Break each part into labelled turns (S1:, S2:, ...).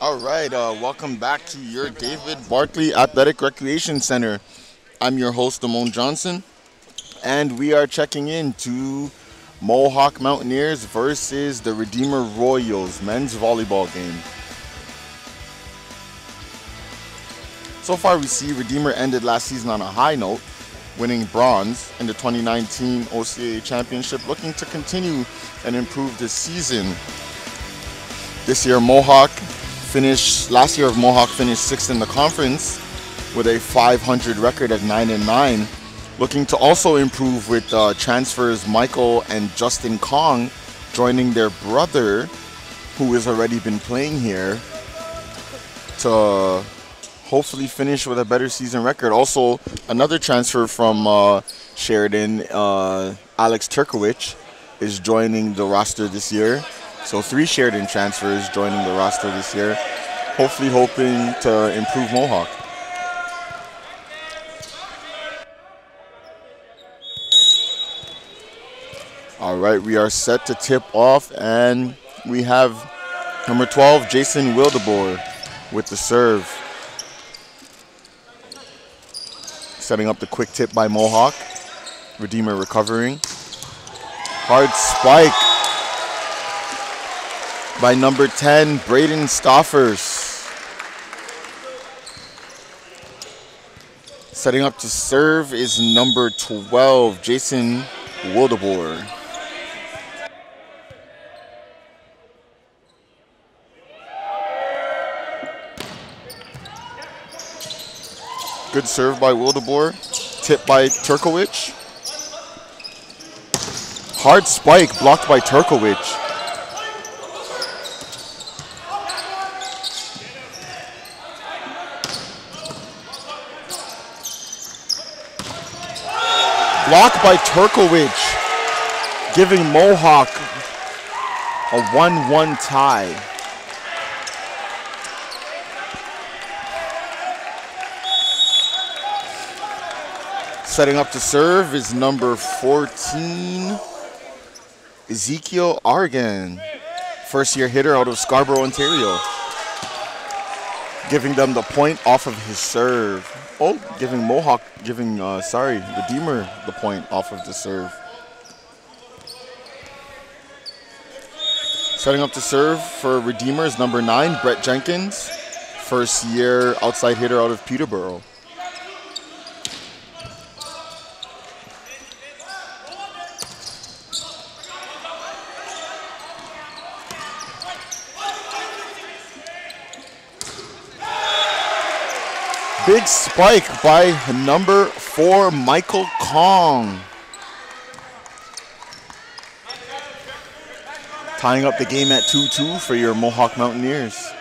S1: All right, welcome back to your David Barkley Athletic Recreation Center. I'm your host, Damone Johnson, and we are checking in to Mohawk Mountaineers versus the Redeemer Royals men's volleyball game. So far, we see Redeemer ended last season on a high note, winning bronze in the 2019 OCAA Championship, looking to continue and improve this season. Last year, Mohawk finished 6th in the conference with a 500 record at 9-9. Looking to also improve with transfers Michael and Justin Kong joining their brother, who has already been playing here, to hopefully finish with a better season record. Also, another transfer from Sheridan, Alex Turkowicz, is joining the roster this year. So 3 Sheridan transfers joining the roster this year, hopefully hoping to improve Mohawk. All right, we are set to tip off, and we have number 12, Jason Wildeboer, with the serve. Setting up the quick tip by Mohawk. Redeemer recovering. Hard spike by number 10, Braden Stoffers. Setting up to serve is number 12, Jason Wildeboer. Good serve by Wildeboer. Tip by Turkowicz. Hard spike blocked by Turkowicz. Blocked by Turkowicz, giving Mohawk a 1-1 tie. Setting up to serve is number 14, Ezekiel Argan, first-year hitter out of Scarborough, Ontario. Giving them the point off of his serve. Oh, Redeemer the point off of the serve. Setting up to serve for Redeemer is number 9, Brett Jenkins, first-year outside hitter out of Peterborough. Big spike by number 4, Michael Kong. Tying up the game at 2-2 for your Mohawk Mountaineers.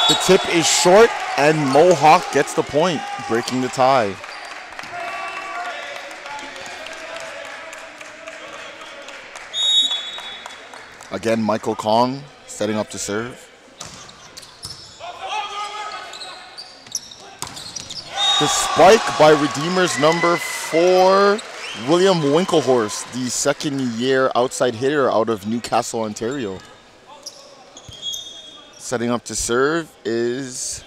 S1: The tip is short, and Mohawk gets the point, breaking the tie. Again, Michael Kong setting up to serve. The spike by Redeemer's number 4, William Winklehorst, the second-year outside hitter out of Newcastle, Ontario. Setting up to serve is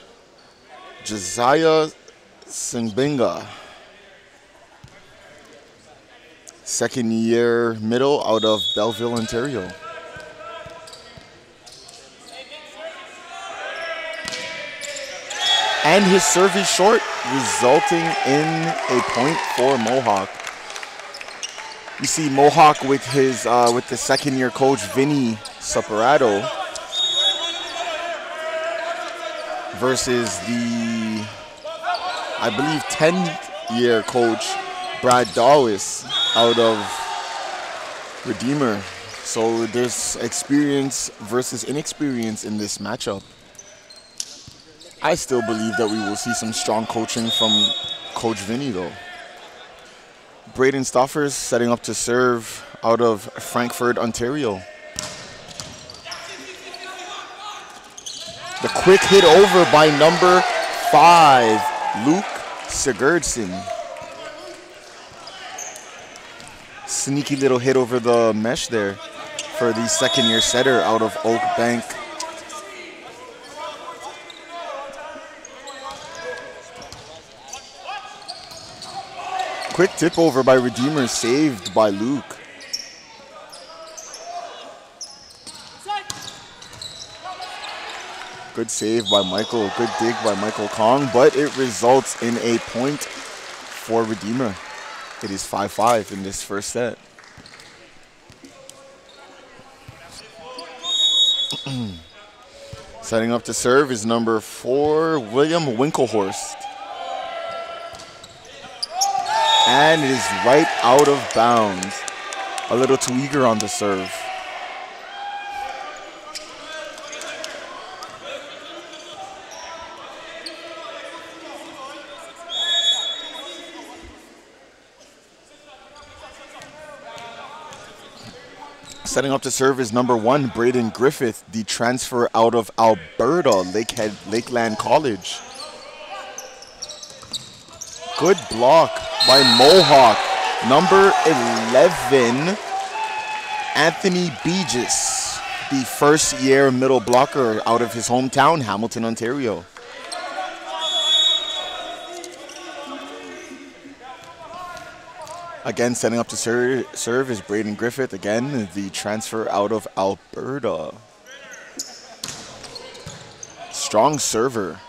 S1: Josiah Singbinga, second-year middle out of Belleville, Ontario. And his serve is short, resulting in a point for Mohawk. You see Mohawk with his with the second-year coach Vinny Superato versus the, I believe, 10-year coach Brad Dawes out of Redeemer. So there's experience versus inexperience in this matchup. I still believe that we will see some strong coaching from Coach Vinny, though. Braden Stoffers setting up to serve out of Frankfurt, Ontario. The quick hit over by number 5, Luke Sigurdsson. Sneaky little hit over the mesh there for the second-year setter out of Oak Bank. Quick tip over by Redeemer, saved by Luke. Good save by Michael, good dig by Michael Kong, but it results in a point for Redeemer. It is 5-5 in this first set. Setting up to serve is number 4, William Winklehorst. And it is right out of bounds. A little too eager on the serve. Setting up to serve is number 1, Braden Griffith, the transfer out of Alberta, Lakeland College. Good block by Mohawk. Number 11, Anthony Beegis, the first-year middle blocker out of his hometown, Hamilton, Ontario. Again, setting up to serve is Braden Griffith, again, the transfer out of Alberta. Strong server.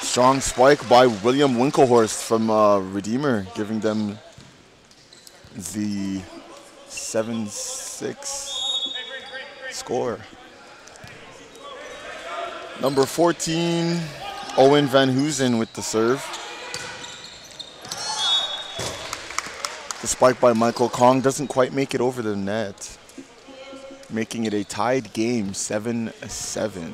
S1: Strong spike by William Winklehorst from Redeemer, giving them the 7-6 score. Number 14, Owen Van Hoosen with the serve. The spike by Michael Kong doesn't quite make it over the net, making it a tied game, 7-7.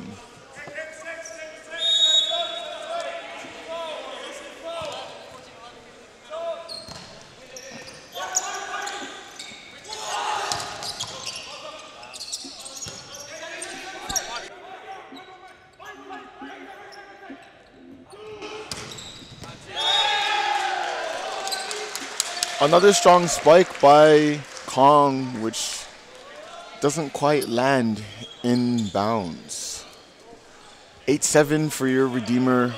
S1: Another strong spike by Kong, which doesn't quite land in bounds. 8-7 for your Redeemer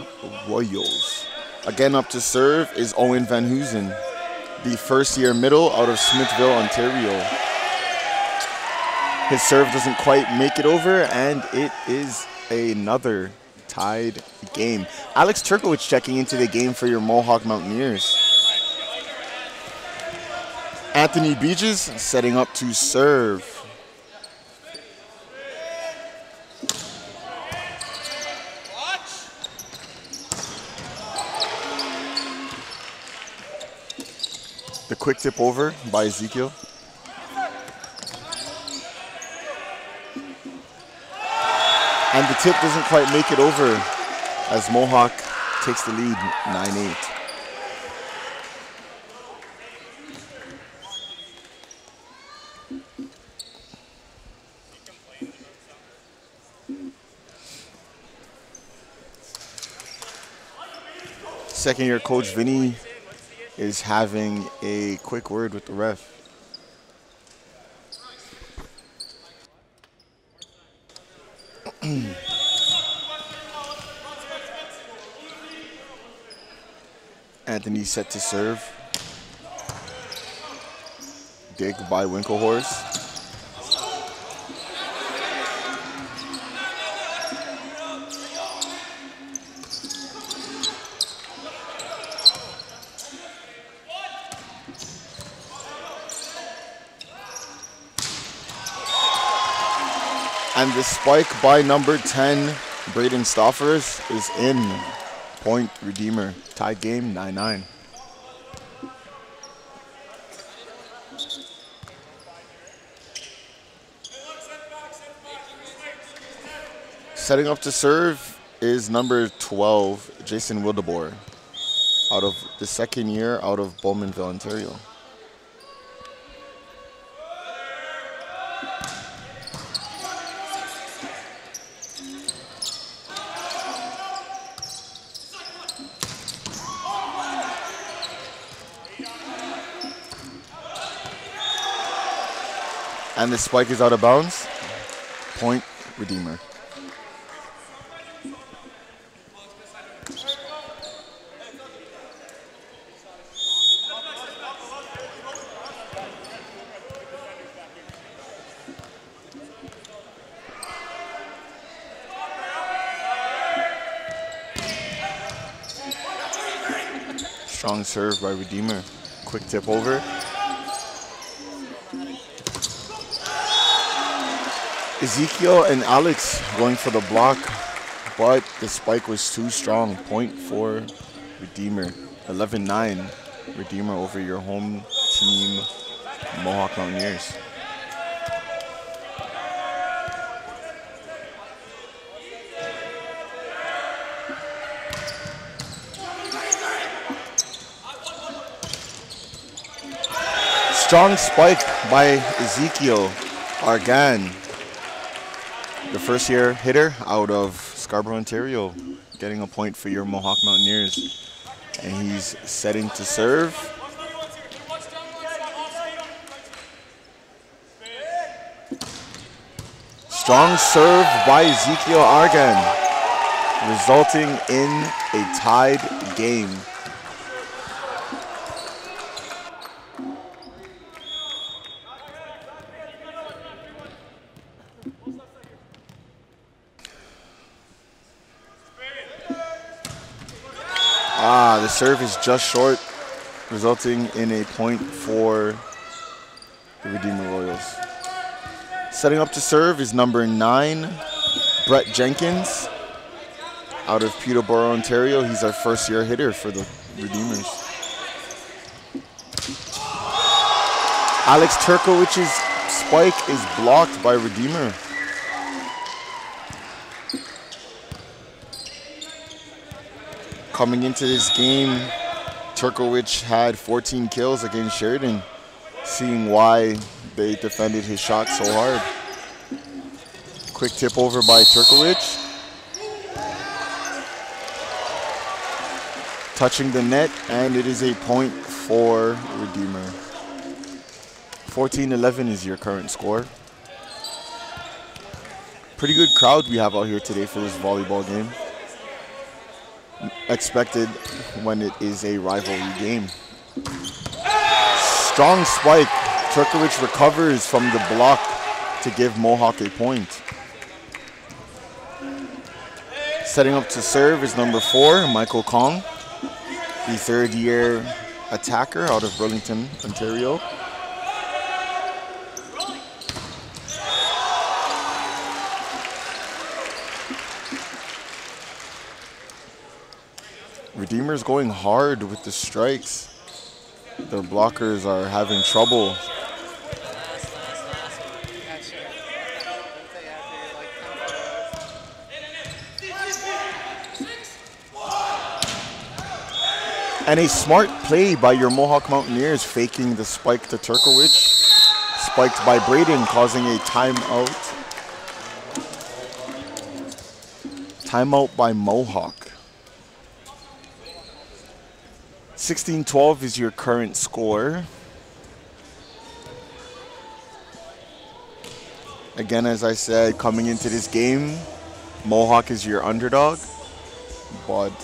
S1: Royals. Again, up to serve is Owen Van Hoosen, the first-year middle out of Smithville, Ontario. His serve doesn't quite make it over, and it is another tied game. Alex Turkowicz checking into the game for your Mohawk Mountaineers. Anthony Beeges setting up to serve. The quick tip over by Ezekiel. And the tip doesn't quite make it over as Mohawk takes the lead 9-8. Second-year coach Vinny is having a quick word with the ref. Anthony set to serve. Dig by Winklehorst. And the spike by number 10, Braden Stoffers, is in. Point Redeemer. Tied game, 9-9. Setting up to serve is number 12, Jason Wildeboer, out of the second year out of Bowmanville, Ontario. And the spike is out of bounds. Point, Redeemer. Strong serve by Redeemer. Quick tip over. Ezekiel and Alex going for the block, but the spike was too strong. Point for Redeemer. 11-9. Redeemer over your home team, Mohawk Mountaineers. Strong spike by Ezekiel Argan, the first-year hitter out of Scarborough, Ontario, getting a point for your Mohawk Mountaineers. And he's setting to serve. Strong serve by Ezekiel Argan, resulting in a tied game. The serve is just short, resulting in a point for the Redeemer Royals. Setting up to serve is number 9, Brett Jenkins, out of Peterborough, Ontario. He's our first-year hitter for the Redeemers. Alex Turkowich's spike is blocked by Redeemer. Coming into this game, Turkowich had 14 kills against Sheridan, seeing why they defended his shot so hard. Quick tip over by Turkowich. Touching the net, and it is a point for Redeemer. 14-11 is your current score. Pretty good crowd we have out here today for this volleyball game. Expected when it is a rivalry game. Strong spike. Turkowich recovers from the block to give Mohawk a point. Setting up to serve is number 4, Michael Kong, the third-year attacker out of Burlington, Ontario. Redeemer's going hard with the strikes. Their blockers are having trouble. And a smart play by your Mohawk Mountaineers, faking the spike to Turkowich. Spiked by Braden, causing a timeout. Timeout by Mohawk. 16-12 is your current score. Again, as I said, coming into this game, Mohawk is your underdog, but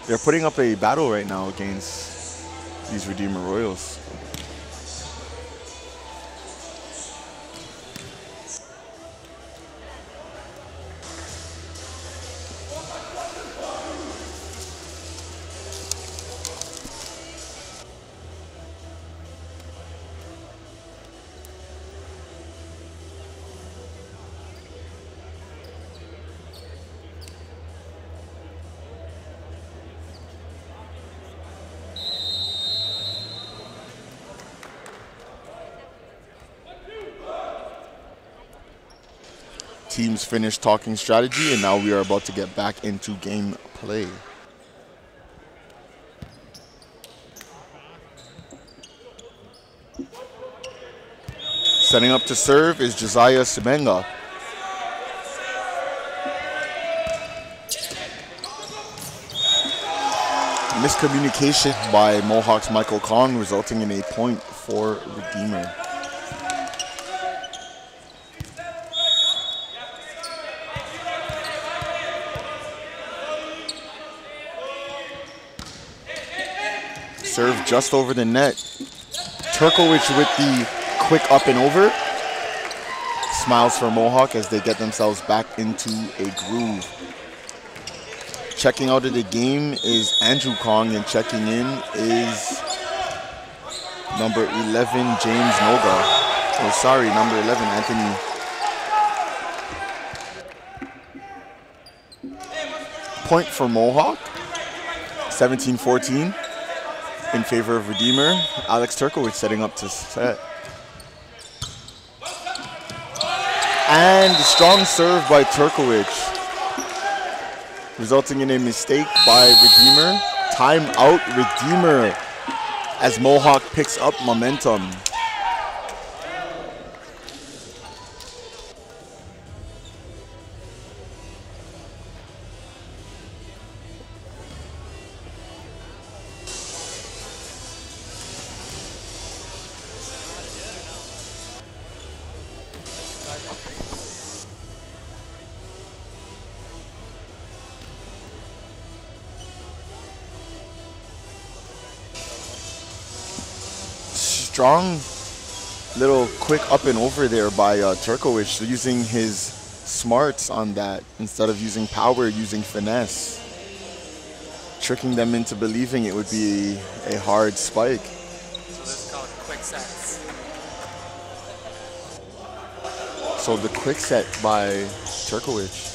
S1: they're putting up a battle right now against these Redeemer Royals. Teams finished talking strategy, and now we are about to get back into game play. Setting up to serve is Josiah Semenga. Miscommunication by Mohawk's Michael Kong, resulting in a point for Redeemer. Serve just over the net. Turkowicz with the quick up and over. Smiles for Mohawk as they get themselves back into a groove. Checking out of the game is Andrew Kong, and checking in is number 11, James Noga. Oh, sorry, number 11, Anthony. Point for Mohawk, 17-14 in favor of Redeemer. Alex Turkowicz setting up to set. And a strong serve by Turkowicz, resulting in a mistake by Redeemer. Timeout Redeemer as Mohawk picks up momentum. Strong little quick up and over there by Turkowicz, using his smarts on that instead of using power, using finesse, tricking them into believing it would be a hard spike.
S2: So this is called quick sets.
S1: So the quick set by Turkowicz.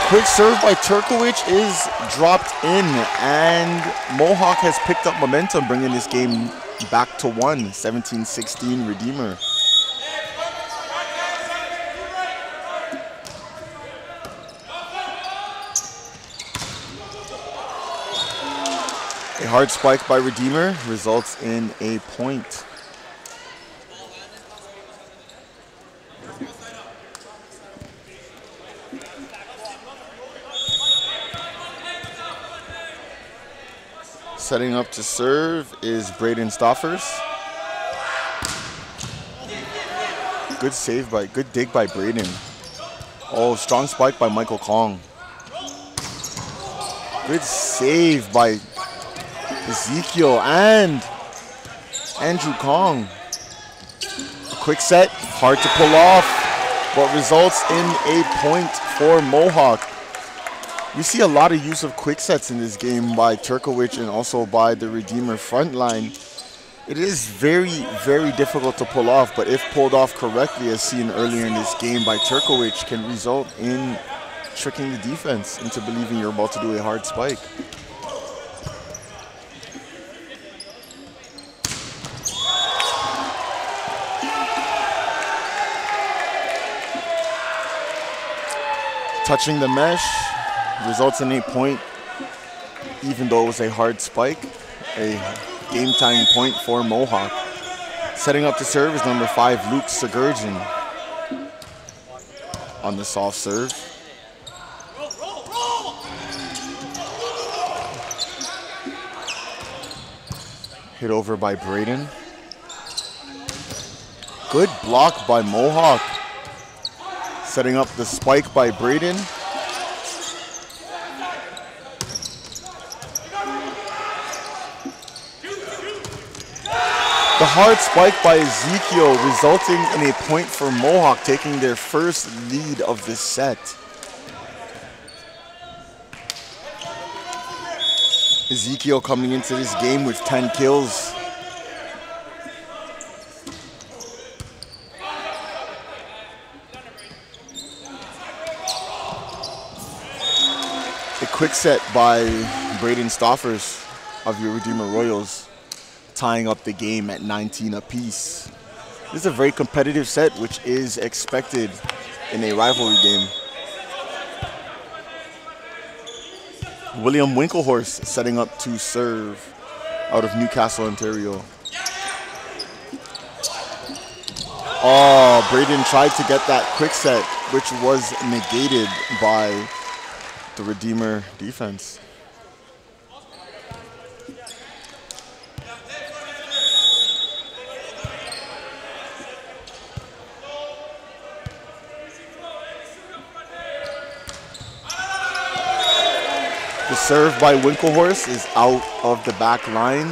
S1: Quick serve by Turkowicz is dropped in, and Mohawk has picked up momentum, bringing this game back to 17-16 Redeemer. A hard spike by Redeemer results in a point. Setting up to serve is Braden Stoffers. Good save by, good dig by Braden. Oh, strong spike by Michael Kong. Good save by Ezekiel and Andrew Kong. A quick set, hard to pull off, but results in a point for Mohawk. We see a lot of use of quick sets in this game by Turkowicz and also by the Redeemer front line. It is very, very difficult to pull off, but if pulled off correctly, as seen earlier in this game by Turkowicz, can result in tricking the defense into believing you're about to do a hard spike. Touching the mesh results in a point, even though it was a hard spike. A game-tying point for Mohawk. Setting up to serve is number 5, Luke Sigurdsson, on the soft serve. Hit over by Braden. Good block by Mohawk. Setting up the spike by Braden. The hard spike by Ezekiel resulting in a point for Mohawk, taking their first lead of this set. Ezekiel coming into this game with 10 kills. A quick set by Braden Stoffers of your Redeemer Royals, tying up the game at 19 apiece. This is a very competitive set, which is expected in a rivalry game. William Winklehorse setting up to serve out of Newcastle, Ontario. Oh, Braden tried to get that quick set, which was negated by the Redeemer defense. The serve by Winklehorse is out of the back line.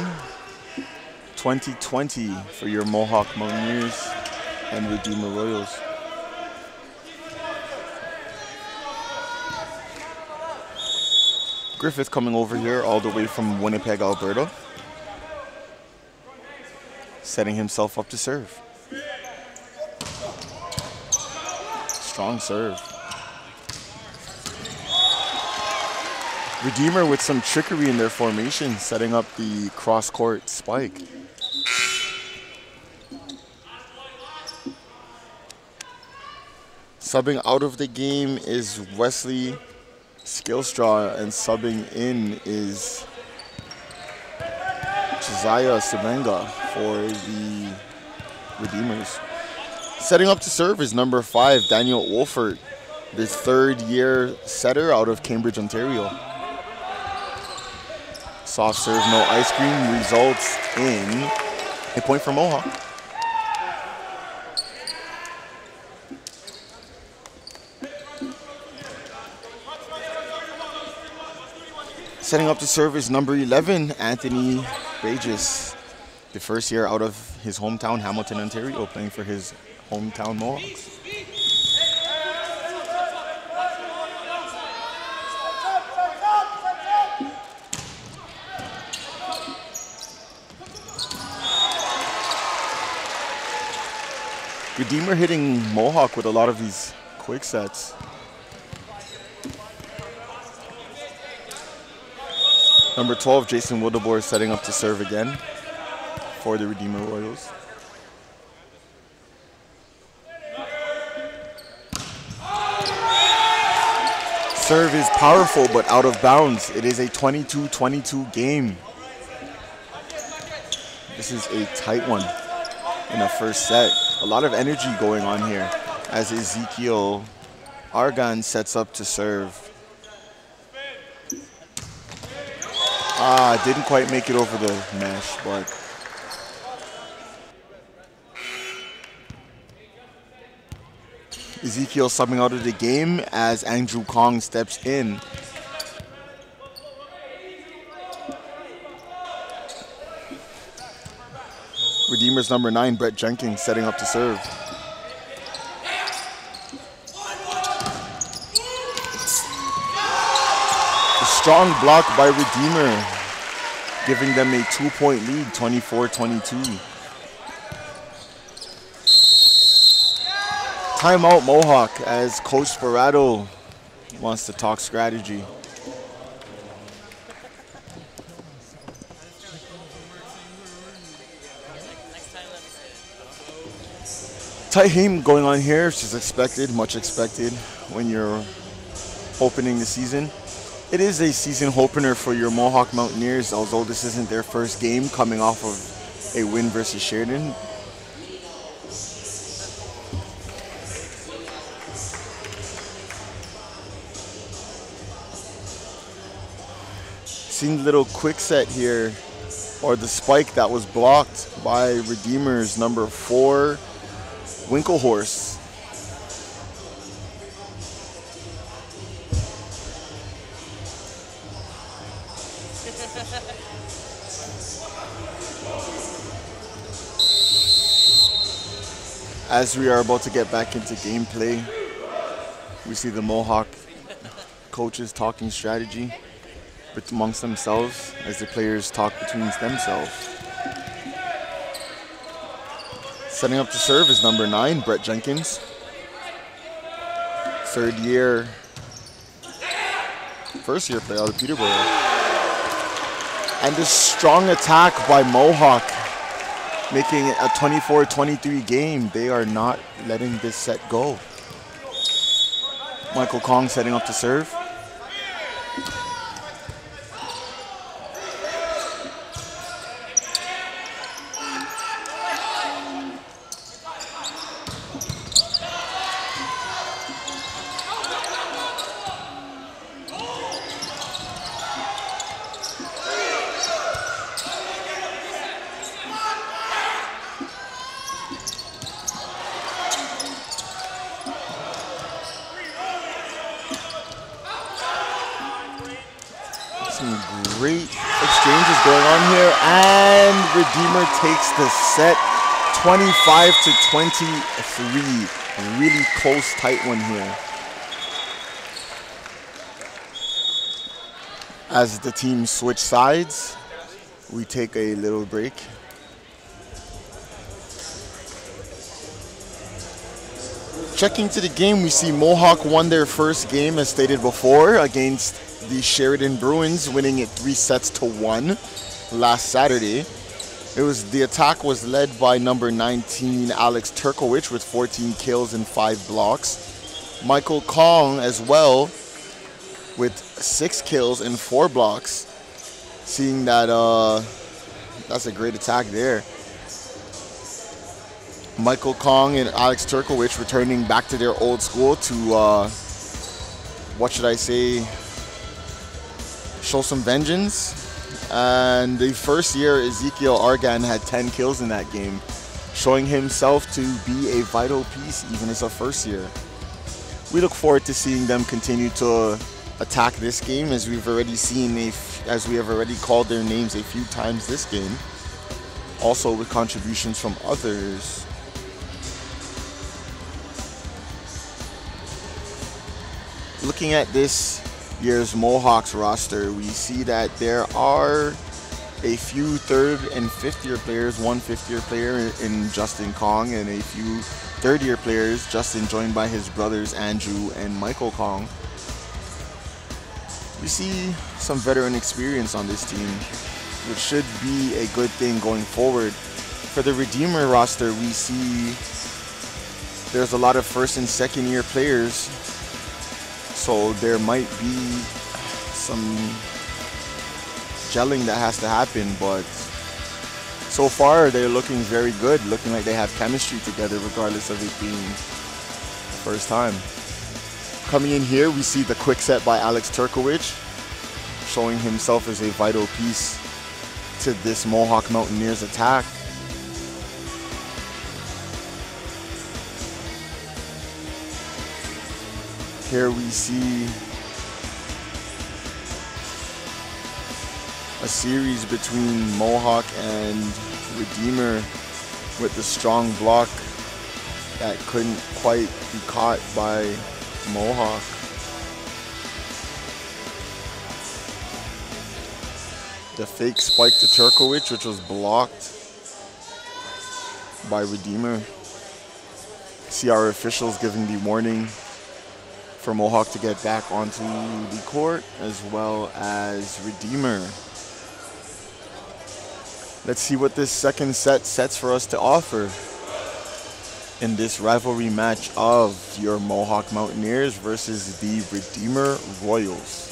S1: 2020 for your Mohawk Mountaineers and Redeemer Royals. Griffith coming over here all the way from Winnipeg, Alberta. Setting himself up to serve. Strong serve. Redeemer with some trickery in their formation, setting up the cross-court spike. Subbing out of the game is Wesley Skillstraw, and subbing in is Josiah Sebenga for the Redeemers. Setting up to serve is number 5, Daniel Wolfert, the third-year setter out of Cambridge, Ontario. Soft serve, no ice cream, results in a point for Mohawk. Setting up to serve is number 11, Anthony Regis, the first year out of his hometown, Hamilton, Ontario, playing for his hometown Mohawks. Redeemer hitting Mohawk with a lot of these quick sets. Number 12, Jason Wildeboer setting up to serve again for the Redeemer Royals. Serve is powerful but out of bounds. It is a 22-22 game. This is a tight one in the first set. A lot of energy going on here as Ezekiel Argan sets up to serve. Didn't quite make it over the mesh, but Ezekiel subbing out of the game as Andrew Kong steps in. Redeemers number 9, Brett Jenkins setting up to serve. A strong block by Redeemer, giving them a 2-point lead, 24-22. Timeout Mohawk as Coach Sperato wants to talk strategy. Tight game going on here, which is expected, much expected when you're opening the season. It is a season opener for your Mohawk Mountaineers, although this isn't their first game coming off of a win versus Sheridan. Seen the little quick set here, or the spike that was blocked by Redeemers number 4, Winklehorse. As we are about to get back into gameplay, we see the Mohawk coaches talking strategy amongst themselves as the players talk between themselves. Setting up to serve is number 9, Brett Jenkins. First year player out of Peterborough. And a strong attack by Mohawk making it a 24-23 game. They are not letting this set go. Michael Kong setting up to serve. Some great exchanges going on here, and Redeemer takes the set 25-23. Really close, tight one here. As the teams switch sides, we take a little break. Checking to the game, we see Mohawk won their first game, as stated before, against the Sheridan Bruins, winning it 3-1 last Saturday. The attack was led by number 19 Alex Turkowicz with 14 kills and 5 blocks. Michael Kong as well with 6 kills and 4 blocks. Seeing that that's a great attack there. Michael Kong and Alex Turkowicz returning back to their old school to what should I say, show some vengeance. And the first year, Ezekiel Argan had 10 kills in that game, showing himself to be a vital piece even as a first year. We look forward to seeing them continue to attack this game, as we've already seen, as we have already called their names a few times this game, also with contributions from others. Looking at this year's Mohawks roster, we see that there are a few third and fifth year players, one fifth year player in Justin Kong, and a few third year players, Justin joined by his brothers Andrew and Michael Kong. We see some veteran experience on this team, which should be a good thing going forward. For the Redeemer roster, we see there's a lot of first and second year players, so there might be some gelling that has to happen, but so far they're looking very good, looking like they have chemistry together regardless of it being the first time. Coming in here, we see the quick set by Alex Turkowicz, showing himself as a vital piece to this Mohawk Mountaineers attack. Here we see a series between Mohawk and Redeemer with the strong block that couldn't quite be caught by Mohawk. The fake spike to Turkowicz, which was blocked by Redeemer. See our officials giving the warning for Mohawk to get back onto the court, as well as Redeemer. Let's see what this second set sets for us to offer in this rivalry match of your Mohawk Mountaineers versus the Redeemer Royals.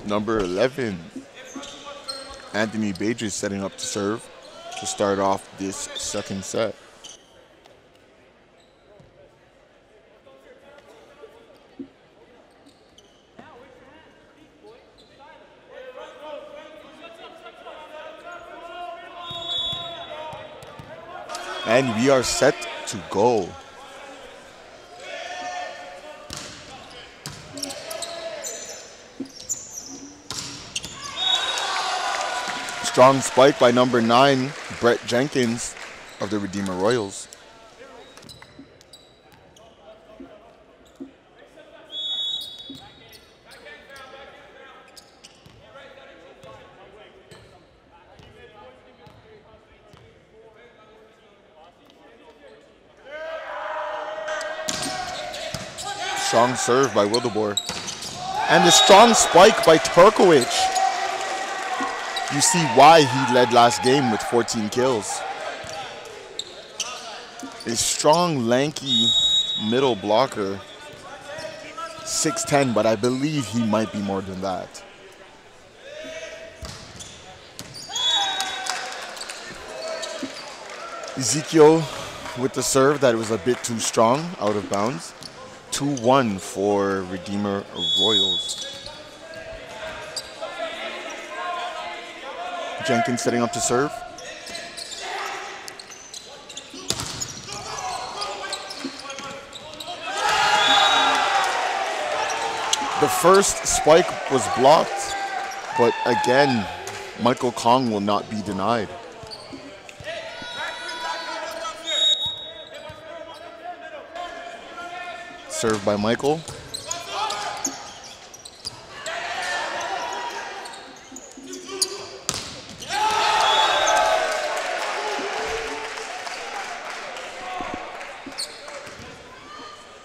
S1: Number 11, Anthony Bages setting up to serve to start off this second set. And we are set to go. Strong spike by number 9, Brett Jenkins of the Redeemer Royals. Strong serve by Wildeboer. And the strong spike by Turkowicz. You see why he led last game with 14 kills. A strong, lanky middle blocker. 6'10", but I believe he might be more than that. Ezekiel with the serve that was a bit too strong, out of bounds. 2-1 for Redeemer Royals. Jenkins setting up to serve. The first spike was blocked, but again, Michael Kong will not be denied. Served by Michael.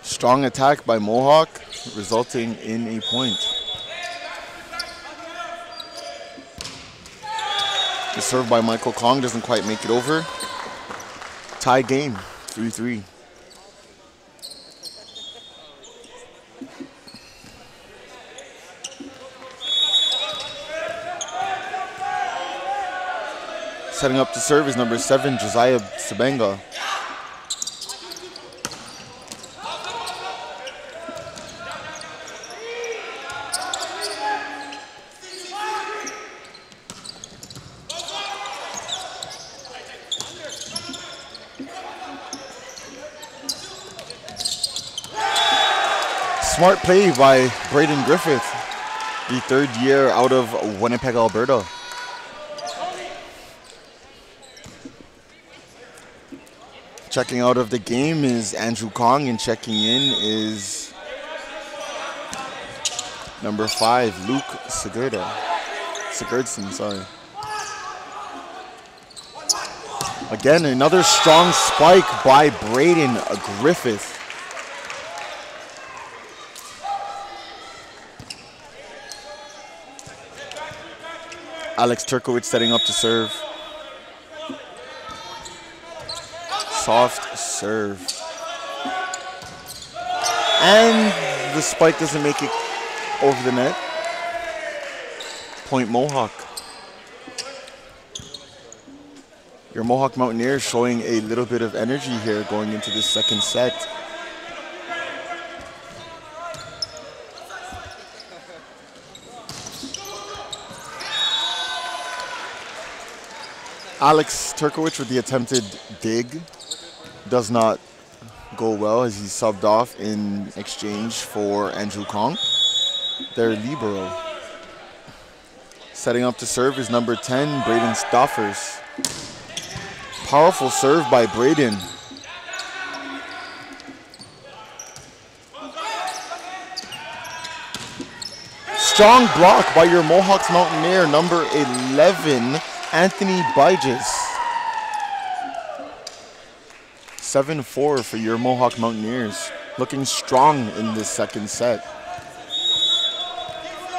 S1: Strong attack by Mohawk, resulting in a point. The serve by Michael Kong doesn't quite make it over. Tie game, 3-3. Setting up to serve is number 7, Josiah Sabenga. Smart play by Braden Griffith, the third year out of Winnipeg, Alberta. Checking out of the game is Andrew Kong, and checking in is number 5, Luke Sigurdsson, sorry. Again, another strong spike by Braden Griffith. Alex Turkowicz setting up to serve. Soft serve. And the spike doesn't make it over the net. Point Mohawk. Your Mohawk Mountaineers showing a little bit of energy here going into this second set. Alex Turkowicz with the attempted dig does not go well as he's subbed off in exchange for Andrew Kong, their libero. Setting up to serve is number 10, Braden Stoffers. Powerful serve by Braden. Strong block by your Mohawks Mountaineer, number 11, Anthony Byges. 7-4 for your Mohawk Mountaineers. Looking strong in this second set.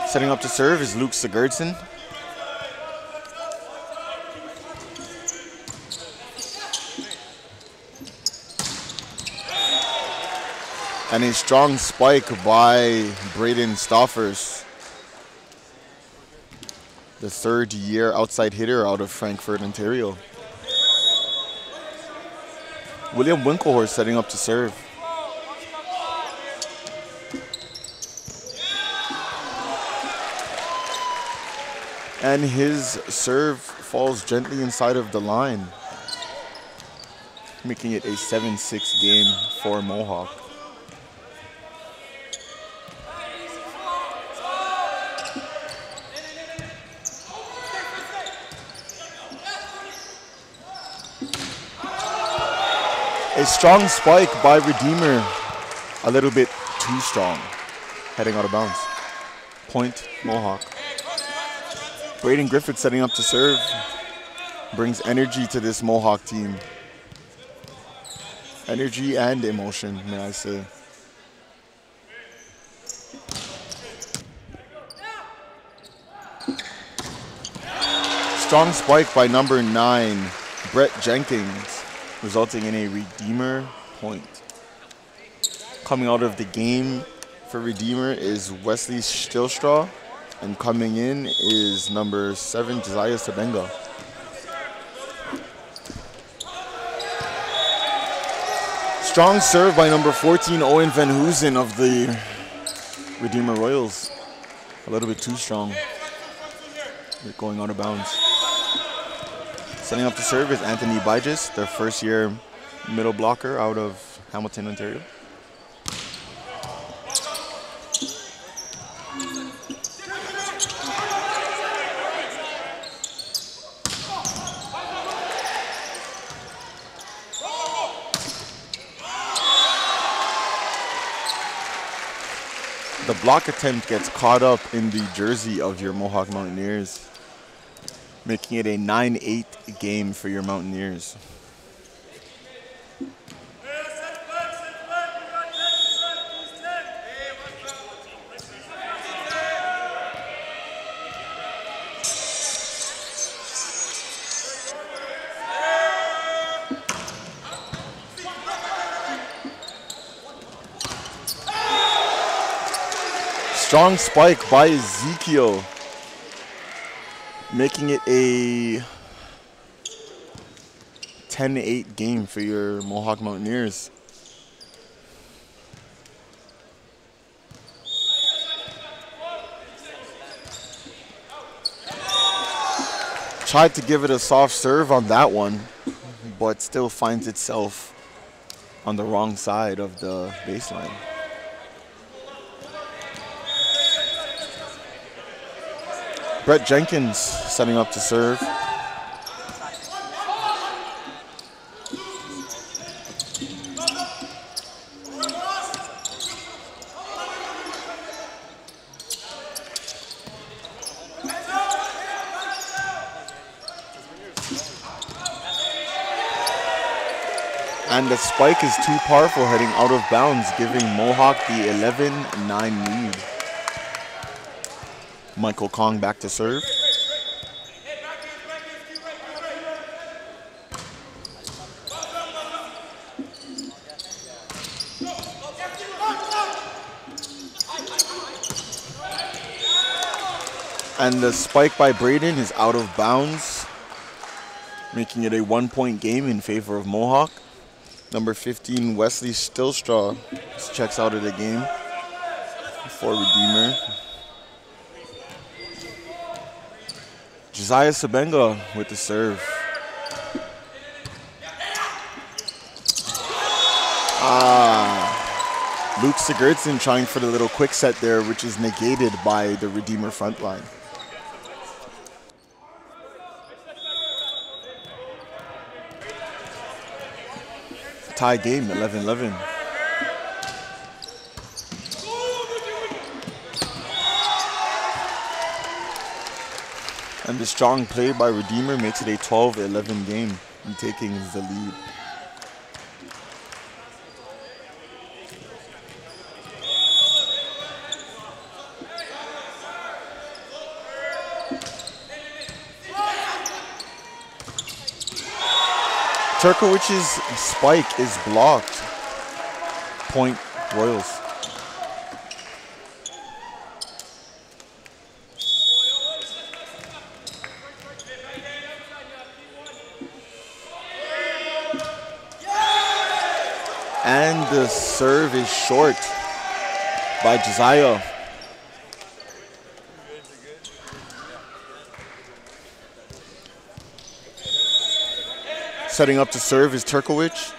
S1: Setting up to serve is Luke Sigurdsson. And a strong spike by Braden Stoffers, the third year outside hitter out of Frankfurt, Ontario. William Winklehorst setting up to serve. And his serve falls gently inside of the line, making it a 7-6 game for Mohawk. strong spike by Redeemer. A little bit too strong. Heading out of bounds. Point, Mohawk. Braden Griffith setting up to serve. Brings energy to this Mohawk team. Energy and emotion, may I say. Strong spike by number 9, Brett Jenkins, resulting in a Redeemer point. Coming out of the game for Redeemer is Wesley Stilstraw, and coming in is number 7, Josiah Sabenga. Strong serve by number 14, Owen Van Hoosen of the Redeemer Royals. A little bit too strong. They're going out of bounds. Setting up the serve is Anthony Bygis, their first year middle blocker out of Hamilton, Ontario. The block attempt gets caught up in the jersey of your Mohawk Mountaineers, making it a 9-8 game for your Mountaineers. Strong spike by Ezekiel, making it a 10-8 game for your Mohawk Mountaineers. Tried to give it a soft serve on that one, but still finds itself on the wrong side of the baseline. Brett Jenkins setting up to serve. And the spike is too powerful, heading out of bounds, giving Mohawk the 11-9 lead. Michael Kong back to serve. And the spike by Braden is out of bounds, making it a 1-point game in favor of Mohawk. Number 15, Wesley Stilstraw, checks out of the game for Redeemer. Josiah Sabenga with the serve. Luke Sigurdsson trying for the little quick set there, which is negated by the Redeemer front line. Tie game, 11-11. And the strong play by Redeemer makes it a 12-11 game, and taking the lead. Turkowich's spike is blocked. Point Royals. And the serve is short by Josiah. Setting up to serve is Turkowicz.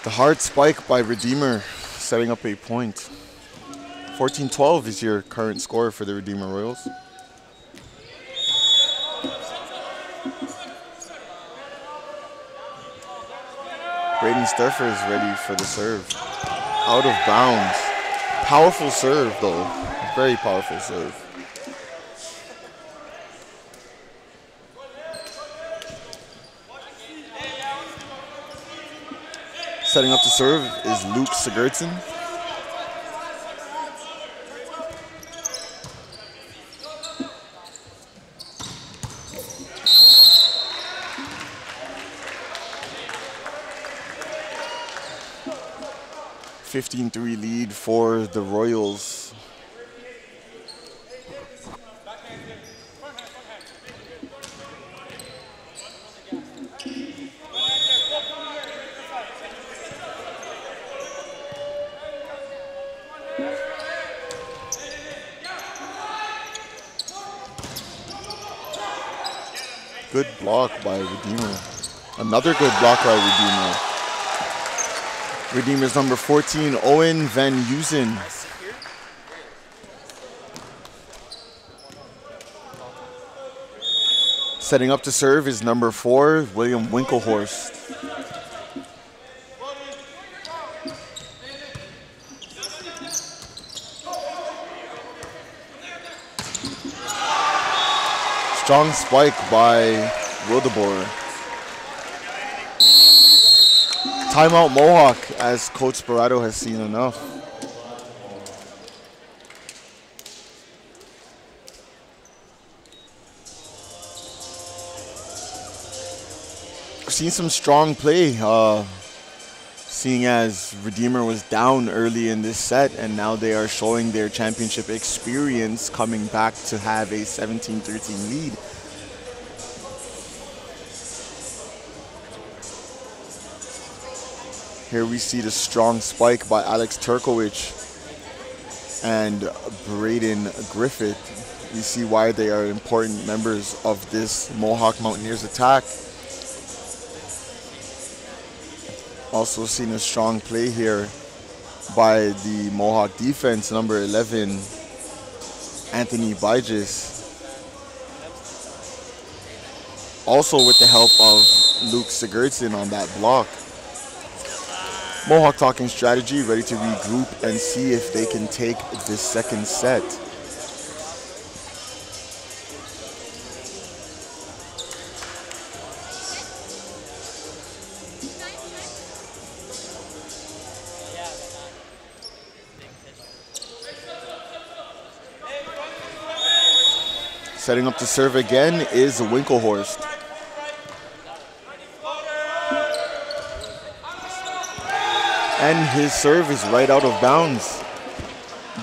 S1: The hard spike by Redeemer, setting up a point 14-12 is your current score for the Redeemer Royals. Braden Sturfer is ready for the serve. Out of bounds. Powerful serve, though. Very powerful serve. Setting up to serve is Luke Sigurdsson. (15-3) lead for the Royals. Good block by Redeemer. Another good block by Redeemer. Redeemer's number 14, Owen Van Heusen. Setting up to serve is number 4, William Winklehorst. Strong spike by Wildeboer. Timeout Mohawk, as Coach Sperato has seen enough. I've seen some strong play, seeing as Redeemer was down early in this set, and now they are showing their championship experience, coming back to have a 17-13 lead. Here we see the strong spike by Alex Turkowicz and Braden Griffith. You see why they are important members of this Mohawk Mountaineers attack. Also seen a strong play here by the Mohawk defense, number 11, Anthony Bygis. Also with the help of Luke Sigurdsson on that block. Mohawk talking strategy, ready to regroup and see if they can take this second set. Setting up to serve again is Winklehorst. And his serve is right out of bounds,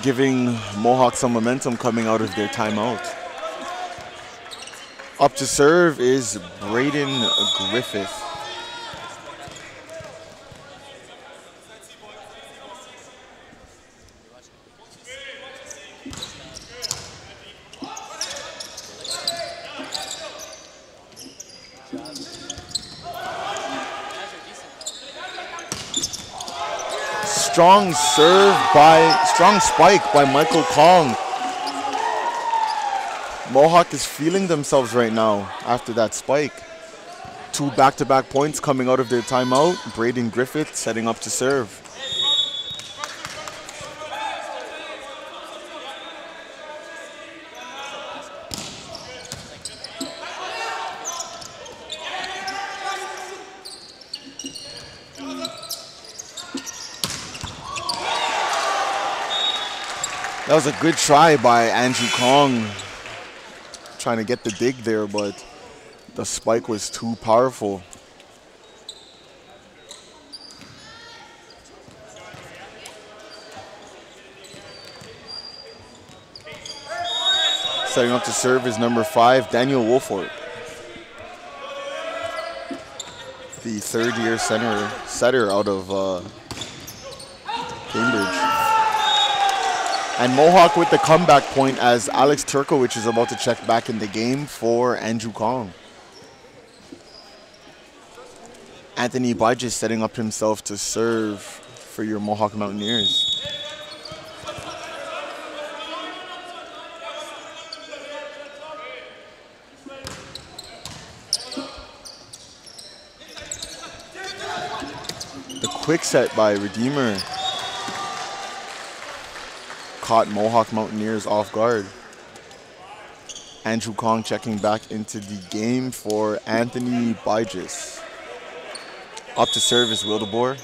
S1: giving Mohawk some momentum coming out of their timeout. Up to serve is Braden Griffith. Strong spike by Michael Kong. Mohawk is feeling themselves right now after that spike. 2 back-to-back points coming out of their timeout. Braden Griffith setting up to serve. That was a good try by Andrew Kong, trying to get the dig there, but the spike was too powerful. Setting up to serve is number 5, Daniel Wolfort. The third-year setter out of Cambridge. And Mohawk with the comeback point as Alex Turkowicz is about to check back in the game for Andrew Kong. Anthony Bygis setting up himself to serve for your Mohawk Mountaineers. The quick set by Redeemer caught Mohawk Mountaineers off guard. Andrew Kong checking back into the game for Anthony Bijis. Up to serve is Wildeboer.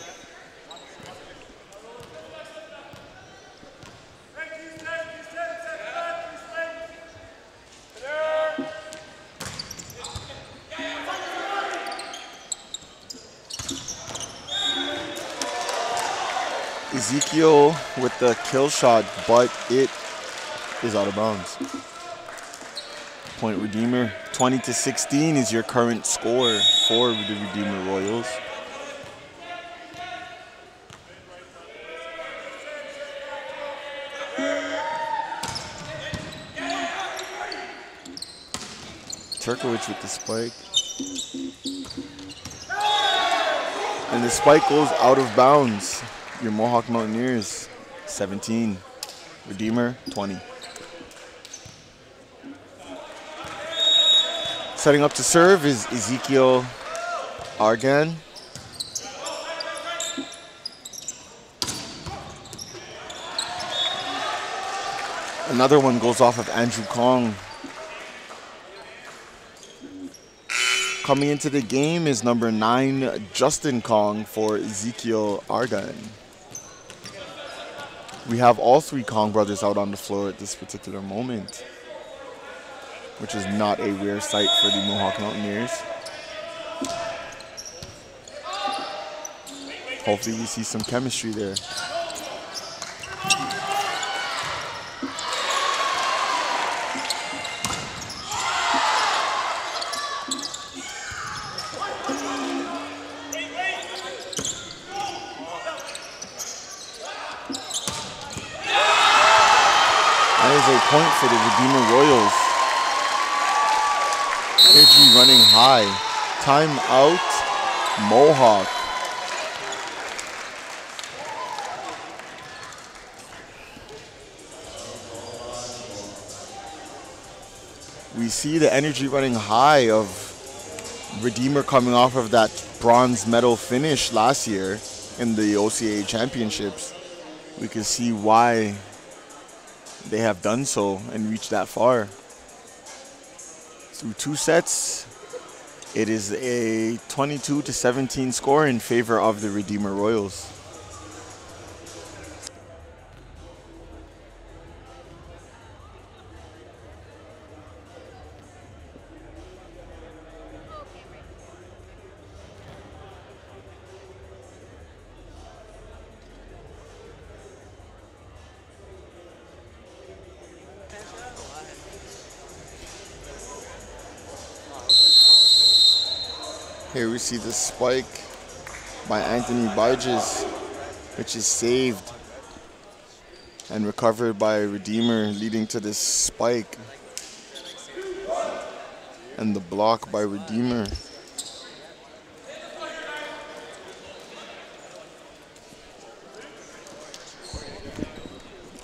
S1: Ezekiel with the kill shot, but it is out of bounds. Point Redeemer. 20-16 is your current score for the Redeemer Royals. Turkowicz with the spike. And the spike goes out of bounds. Your Mohawk Mountaineers, 17. Redeemer, 20. Setting up to serve is Ezekiel Argan. Another one goes off of Andrew Kong. Coming into the game is number 9, Justin Kong for Ezekiel Argan. We have all 3 Kong brothers out on the floor at this particular moment, which is not a rare sight for the Mohawk Mountaineers. Hopefully we see some chemistry there. That is a point for the Redeemer Royals. Energy running high. Timeout, Mohawk. We see the energy running high of Redeemer coming off of that bronze medal finish last year in the OCA championships. We can see why they have done so and reached that far. Through 2 sets, it is a 22-17 score in favor of the Redeemer Royals. Here we see the spike by Anthony Bijis, which is saved and recovered by Redeemer, leading to this spike and the block by Redeemer.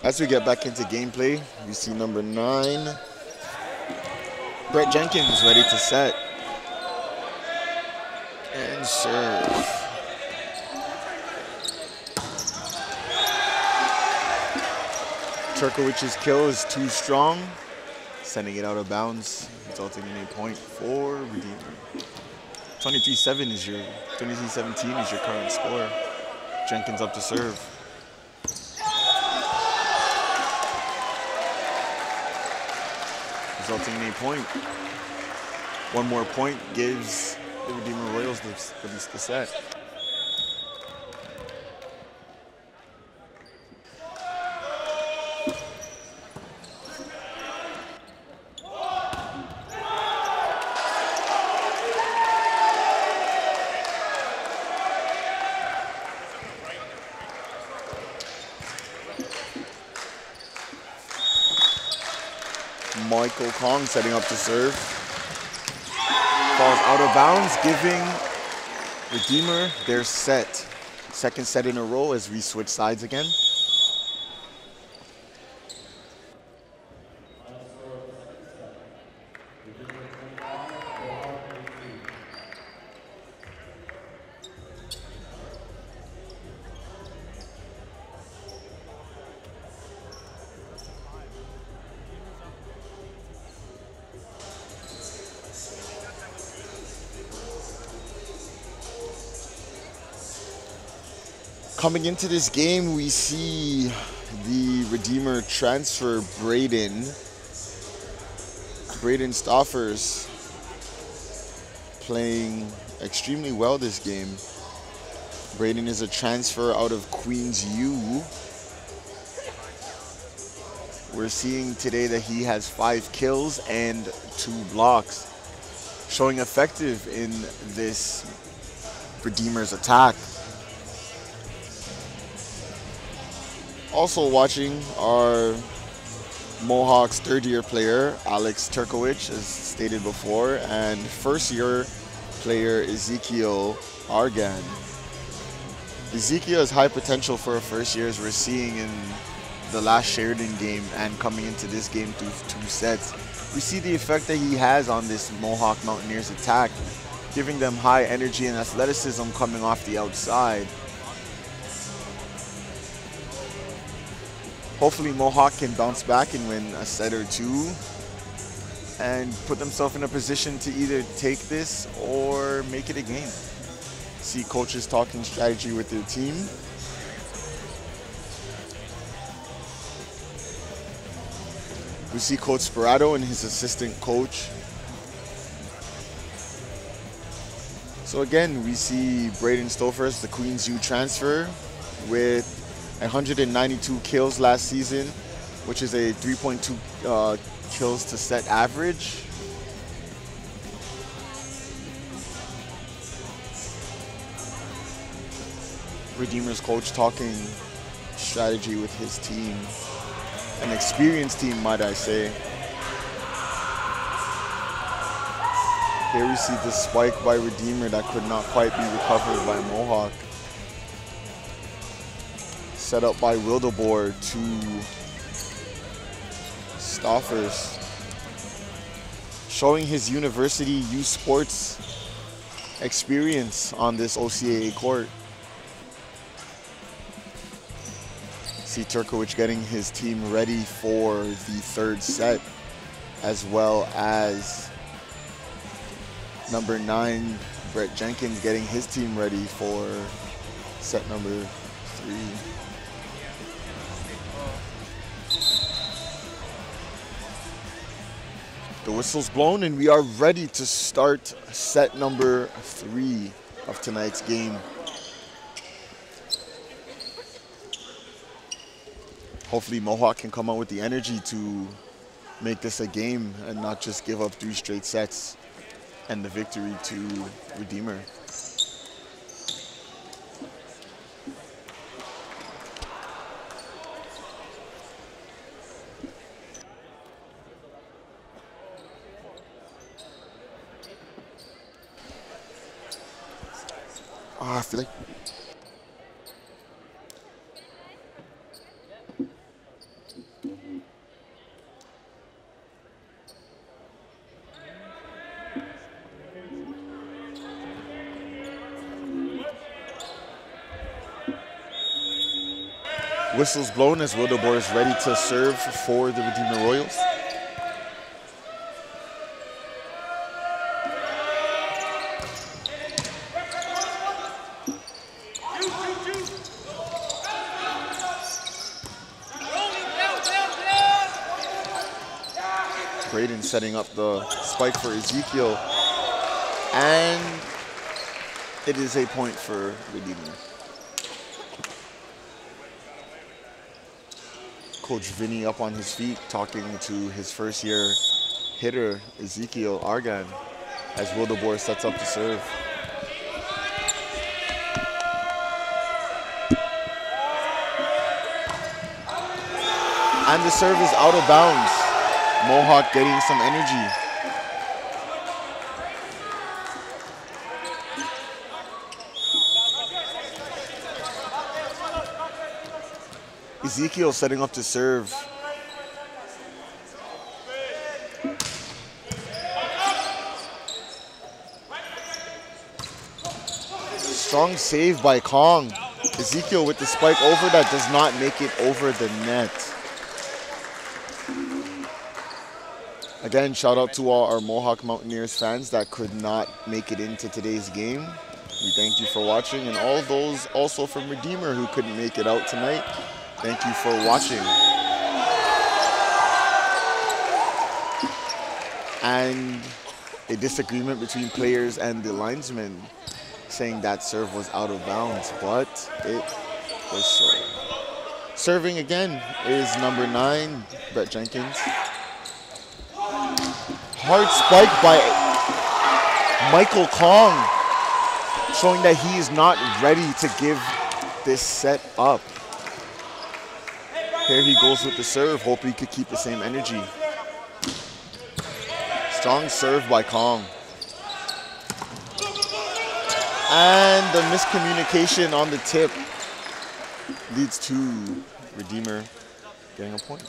S1: As we get back into gameplay, we see number 9, Brett Jenkins, ready to set and serve. Turkowicz's kill is too strong, sending it out of bounds, resulting in a point for Redeemer. 23-17 is your current score. Jenkins up to serve. Resulting in a point. One more point gives the Redeemer Royals the set. Michael Kong setting up to serve. Falls out of bounds, giving Redeemer their set. Second set in a row as we switch sides again. Coming into this game, we see the Redeemer transfer Braden Stoffers playing extremely well this game. Braden is a transfer out of Queens U. We're seeing today that he has 5 kills and 2 blocks, showing effective in this Redeemer's attack. Also watching our Mohawk's third-year player, Alex Turkowicz, as stated before, and first-year player, Ezekiel Argan. Ezekiel has high potential for a first year, as we're seeing in the last Sheridan game and coming into this game through 2 sets. We see the effect that he has on this Mohawk Mountaineers attack, giving them high energy and athleticism coming off the outside. Hopefully Mohawk can bounce back and win a set or 2 and put themselves in a position to either take this or make it a game. See coaches talking strategy with their team. We see Coach Sperato and his assistant coach. So again, we see Braden Stoffers, the Queens U transfer, with 192 kills last season, which is a 3.2 kills to set average. Redeemer's coach talking strategy with his team. An experienced team, might I say. Here we see the spike by Redeemer that could not quite be recovered by Mohawk. Set up by Wildeboer to Stoffers. Showing his University U Sports experience on this OCAA court. See Turkowicz getting his team ready for the 3rd set, as well as number 9, Brett Jenkins, getting his team ready for set number 3. The whistle's blown and we are ready to start set number 3 of tonight's game. Hopefully Mohawk can come out with the energy to make this a game and not just give up 3 straight sets and the victory to Redeemer. I feel like whistle's blown as Wildeboer is ready to serve for the Redeemer Royals. Braden setting up the spike for Ezekiel, and it is a point for Redeemer. Coach Vinny up on his feet talking to his first year hitter, Ezekiel Argan, as Wildeboer sets up to serve. And the serve is out of bounds. Mohawk getting some energy. Ezekiel setting up to serve. Strong save by Kong. Ezekiel with the spike over that does not make it over the net. Again, shout out to all our Mohawk Mountaineers fans that could not make it into today's game. We thank you for watching. And all those also from Redeemer who couldn't make it out tonight, thank you for watching. And a disagreement between players and the linesman saying that serve was out of bounds, but it was so. Serving again is number 9, Brett Jenkins. Hard spike by Michael Kong, showing that he is not ready to give this set up. Here he goes with the serve, hoping he could keep the same energy. Strong serve by Kong. And the miscommunication on the tip leads to Redeemer getting a point.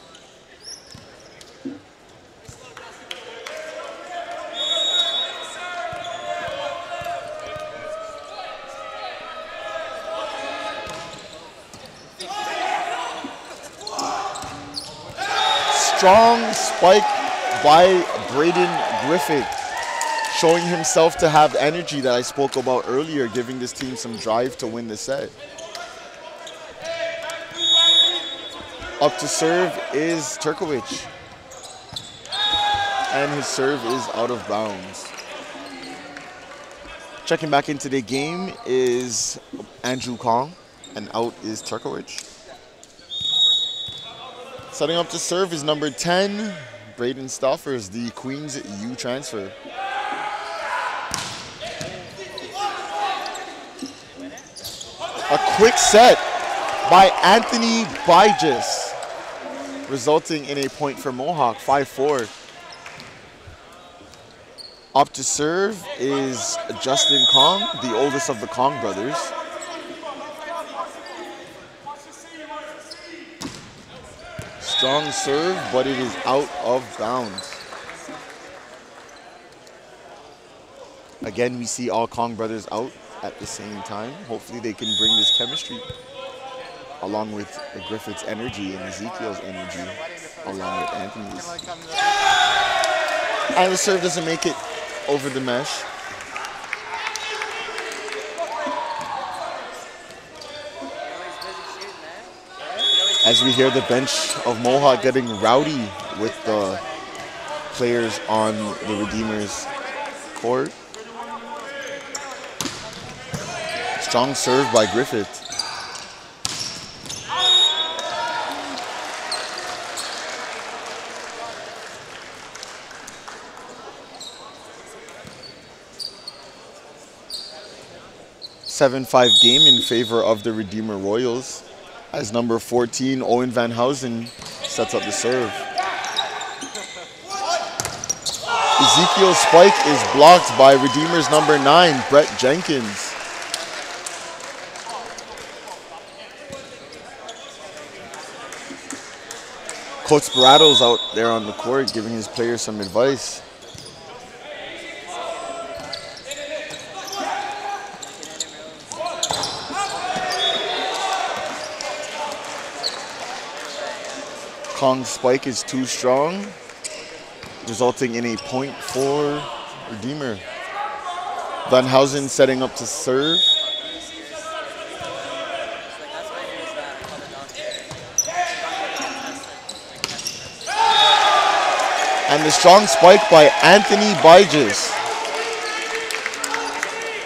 S1: Strong spike by Braden Griffith, showing himself to have energy that I spoke about earlier, giving this team some drive to win the set. Up to serve is Turkowicz, and his serve is out of bounds. Checking back into the game is Andrew Kong, and out is Turkowicz. Setting up to serve is number 10, Braden Stoffers, the Queens U transfer. A quick set by Anthony Byges, resulting in a point for Mohawk, 5-4. Up to serve is Justin Kong, the oldest of the Kong brothers. Strong serve, but it is out of bounds. Again, we see all Kong brothers out at the same time. Hopefully they can bring this chemistry along with Griffith's energy and Ezekiel's energy along with Anthony's. And the serve doesn't make it over the mesh. As we hear the bench of Mohawk getting rowdy with the players on the Redeemers court. Strong serve by Griffith. (7-5) game in favor of the Redeemer Royals, as number 14, Owen Van Housen, sets up the serve. Ezekiel's spike is blocked by Redeemer's number 9, Brett Jenkins. Coach Sperado's out there on the court giving his players some advice. Kong's spike is too strong, resulting in a point for Redeemer. Van Housen setting up to serve. And the strong spike by Anthony Byges.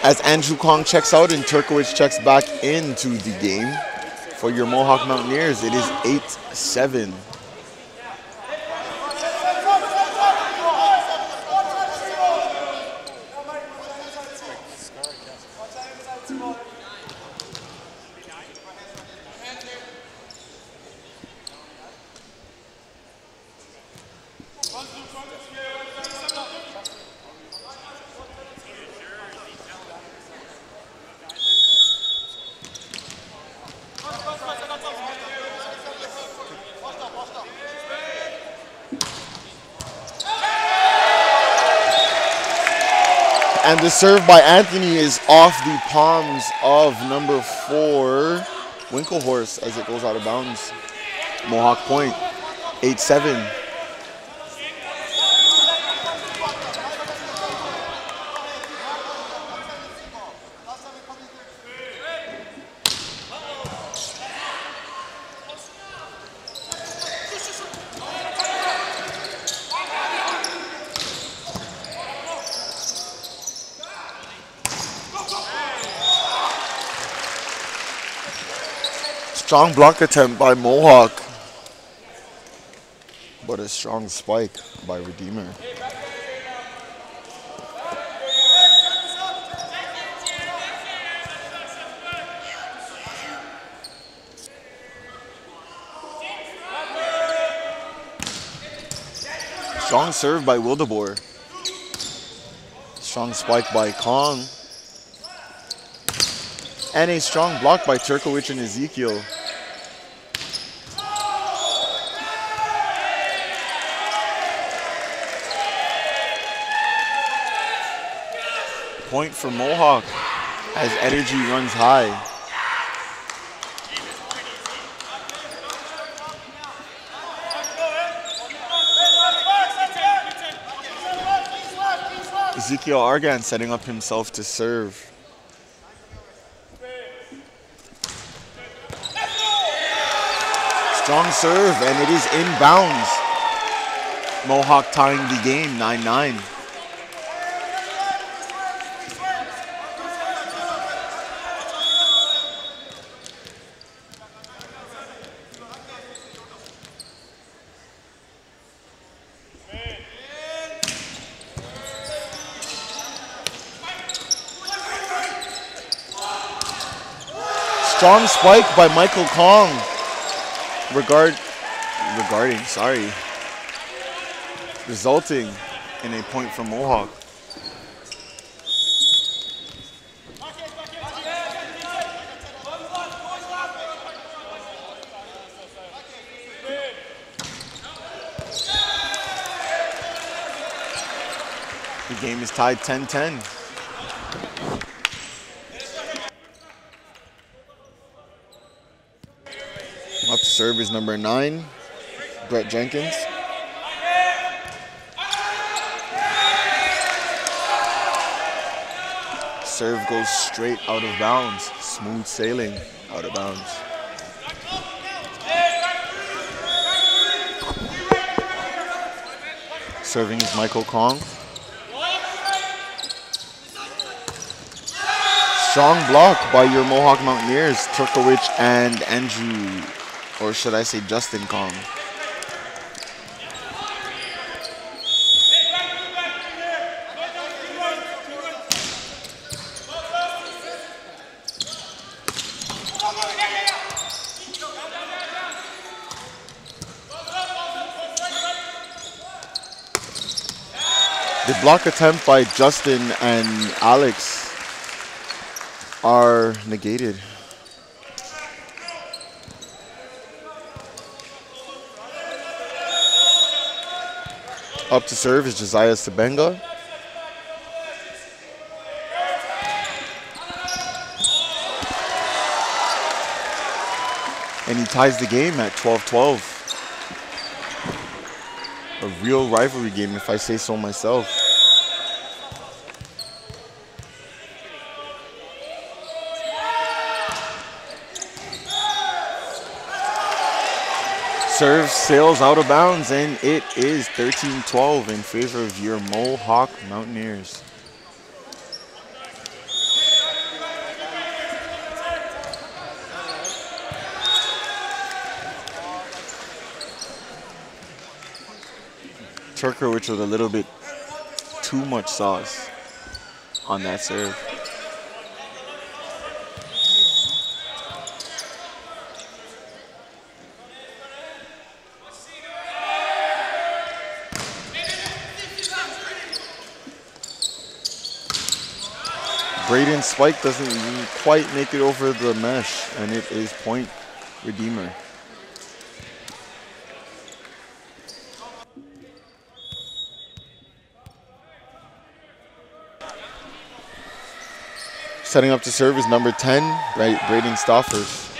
S1: As Andrew Kong checks out and Turkowicz checks back into the game. For your Mohawk Mountaineers, it is 8-7. And the serve by Anthony is off the palms of number 4, Winklehorse, as it goes out of bounds. Mohawk point, 8-7. Strong block attempt by Mohawk, but a strong spike by Redeemer. Strong serve by Wildeboer. Strong spike by Kong. And a strong block by Turkowicz and Ezekiel. Point for Mohawk as energy runs high. Ezekiel Argan setting up himself to serve. Strong serve, and it is inbounds. Mohawk tying the game, 9-9. Strong spike by Michael Kong. Resulting in a point for Mohawk. The game is tied 10-10. Up to serve is number 9, Brett Jenkins. Serve goes straight out of bounds. Smooth sailing out of bounds. Serving is Michael Kong. Strong block by your Mohawk Mountaineers, Turkowicz and Andrew, or should I say Justin Kong. The block attempt by Justin and Alex are negated. Up to serve is Josiah Sabenga. And he ties the game at 12-12. A real rivalry game, if I say so myself. Serve sails out of bounds, and it is 13-12 in favor of your Mohawk Mountaineers. Turkowicz with a little bit too much sauce on that serve. Braden's spike doesn't even quite make it over the mesh, and it is point Redeemer. Setting up to serve is number 10, right, Braden Stoffers.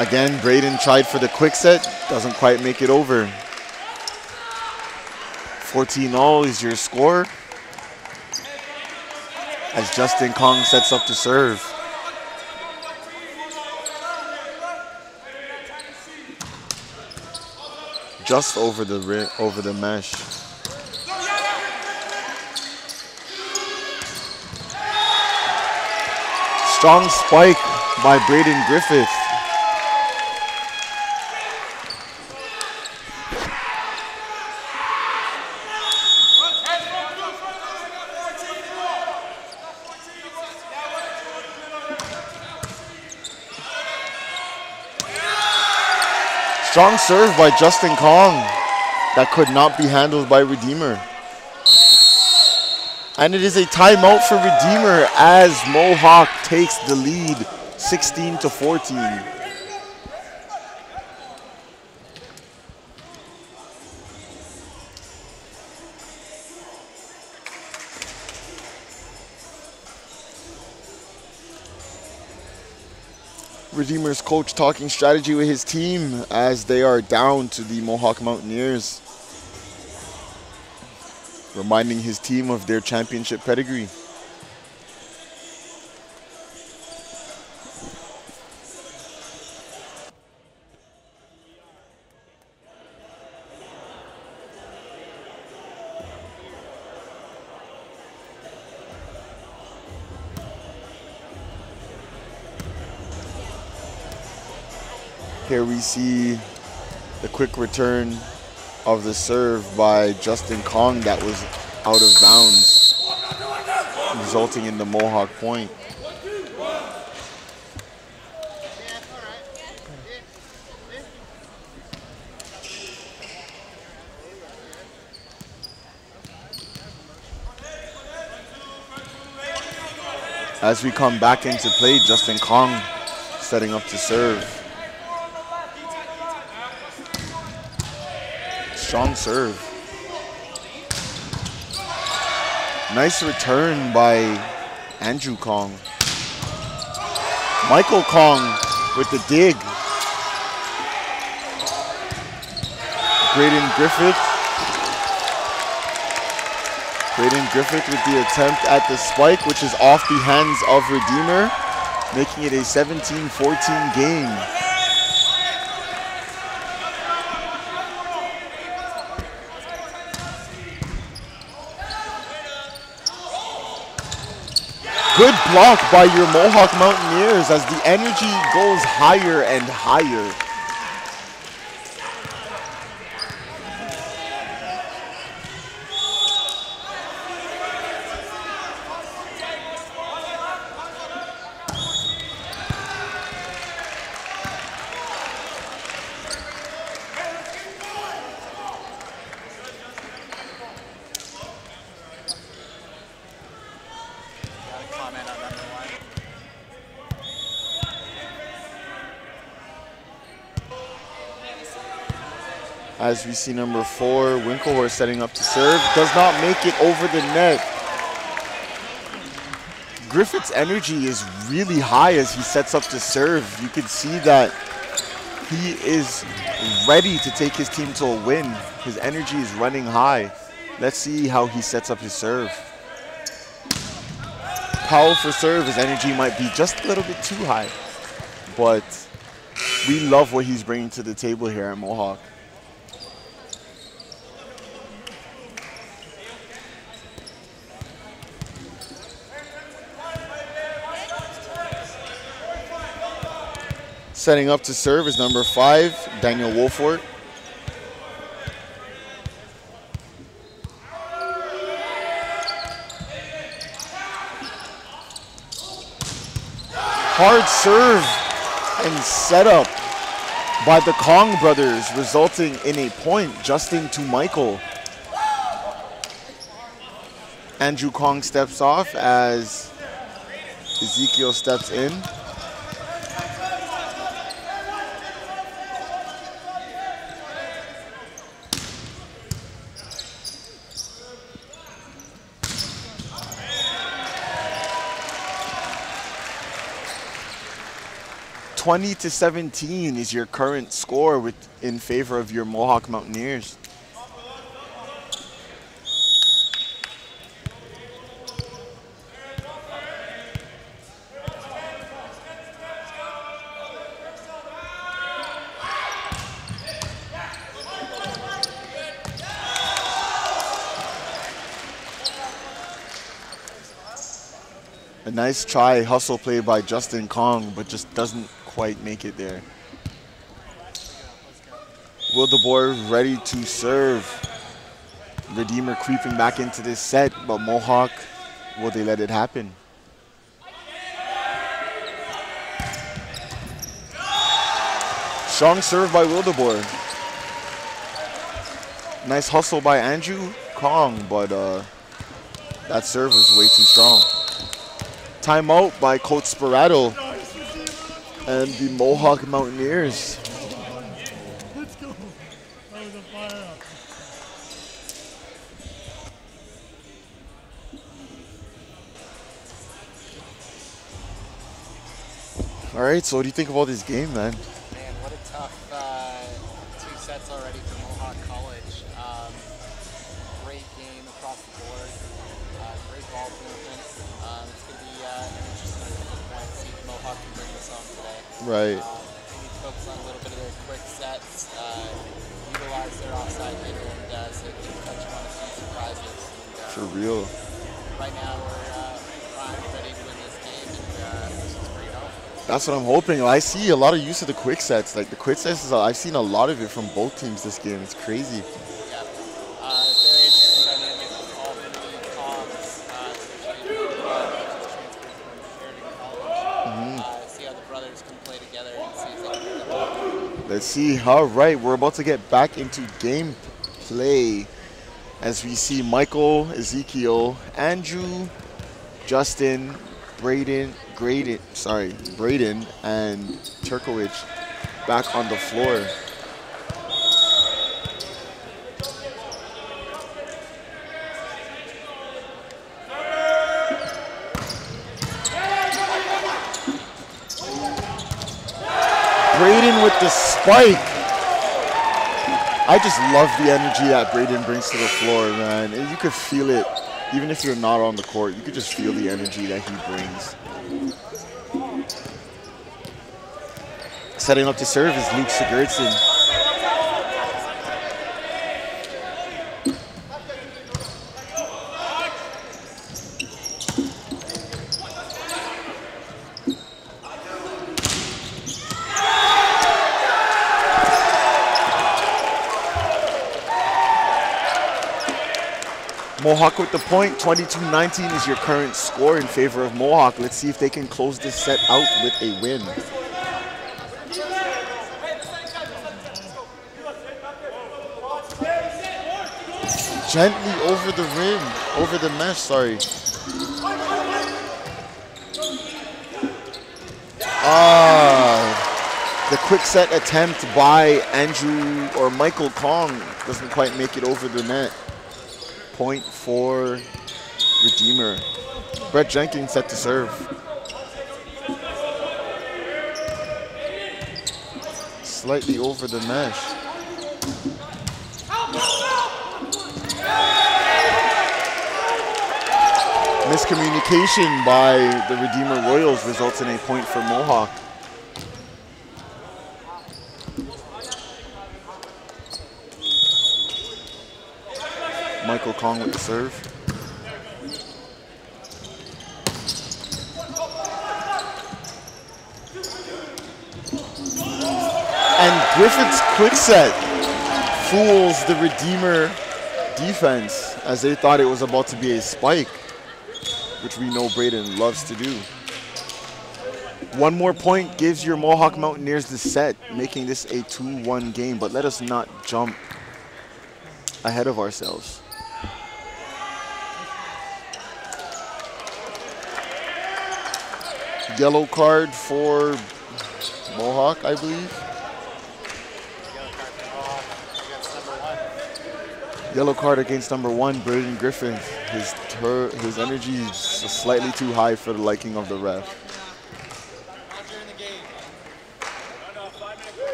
S1: Again, Braden tried for the quick set, doesn't quite make it over. 14-all is your score as Justin Kong sets up to serve. Just over the mesh. Strong spike by Braden Griffith. Strong serve by Justin Kong that could not be handled by Redeemer. And it is a timeout for Redeemer as Mohawk takes the lead 16-14. Redeemer's coach talking strategy with his team as they are down to the Mohawk Mountaineers, reminding his team of their championship pedigree. Here we see the quick return of the serve by Justin Kong that was out of bounds, resulting in the Mohawk point. As we come back into play, Justin Kong setting up to serve. Strong serve. Nice return by Andrew Kong. Michael Kong with the dig. Braden Griffith. Braden Griffith with the attempt at the spike, which is off the hands of Redeemer, making it a 17-14 game. Good block by your Mohawk Mountaineers as the energy goes higher and higher. As we see number 4, Winklehorst setting up to serve, does not make it over the net. Griffith's energy is really high as he sets up to serve. You can see that he is ready to take his team to a win. His energy is running high. Let's see how he sets up his serve. Powell for serve, his energy might be just a little bit too high, but we love what he's bringing to the table here at Mohawk. Setting up to serve is number 5, Daniel Wolfort. Hard serve and setup by the Kong brothers, resulting in a point, Justin to Michael. Andrew Kong steps off as Ezekiel steps in. (20-17) is your current score in favor of your Mohawk Mountaineers. A nice try, hustle play by Justin Kong, but just doesn't quite make it there. Wildeboer ready to serve. Redeemer creeping back into this set, but Mohawk, will they let it happen? Strong serve by Wildeboer. Nice hustle by Andrew Kong, but that serve was way too strong. Timeout by Coach Sperato and the Mohawk Mountaineers.
S3: Let's go. That was a fire up.
S1: All right, so what do you think of all this game, man?
S2: Man, what a tough 2 sets already for Mohawk College. Great game across the board. Great ball movement. It's going to be an interesting event to see if Mohawk can bring this home today.
S1: Right.
S2: They need to focus on a little bit of their quick sets, utilize their offside hitter, and so they can touch on a few surprises. And,
S1: For real.
S2: right now we're primed, ready to win this game, and this is pretty home.
S1: That's what I'm hoping. I see a lot of use of the quick sets. Like the quick sets, I've seen a lot of it from both teams this game. It's crazy.
S2: Yeah, very interesting dynamic with all three comms, especially transfers from Sheridan College. See how the brothers can play together and see if they can get them.
S1: Let's see. All right, we're about to get back into game play as we see Michael, Ezekiel, Andrew, Justin, Braden, and Turkowicz back on the floor. Braden with the spike. I just love the energy that Braden brings to the floor, man. And you could feel it, even if you're not on the court. You could just feel the energy that he brings. Setting up to serve is Luke Sigurdsson. Mohawk with the point, 22-19 is your current score in favor of Mohawk. Let's see if they can close this set out with a win. Gently over the rim, over the mesh, sorry. The quick set attempt by Andrew or Michael Kong doesn't quite make it over the net. Point for Redeemer. Brett Jenkins set to serve. Slightly over the mesh. Miscommunication by the Redeemer Royals results in a point for Mohawk. Michael Kong with the serve. And Griffith's quick set fools the Redeemer defense as they thought it was about to be a spike, which we know Braden loves to do. One more point gives your Mohawk Mountaineers the set, making this a 2-1 game, but let us not jump ahead of ourselves. Yellow card for Mohawk, I believe. Yellow card against number 1, Braden Griffin. His energy is slightly too high for the liking of the ref.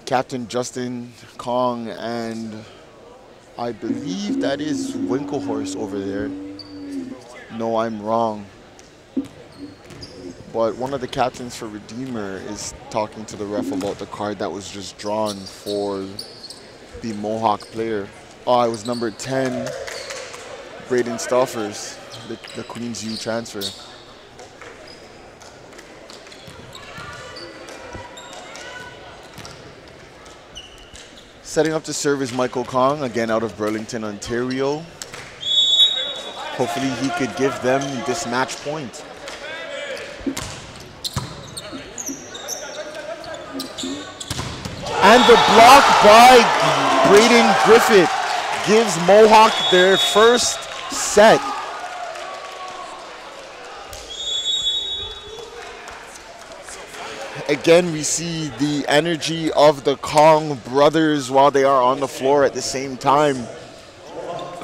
S1: Captain Justin Kong and I believe that is Winklehorse over there. No, I'm wrong. But one of the captains for Redeemer is talking to the ref about the card that was just drawn for the Mohawk player. Oh, it was number 10, Braden Stoffers, the Queens U transfer. Setting up to serve is Michael Kong, again out of Burlington, Ontario. Hopefully he could give them this match point. And the block by Braden Griffith gives Mohawk their first set. Again, we see the energy of the Kong brothers while they are on the floor at the same time,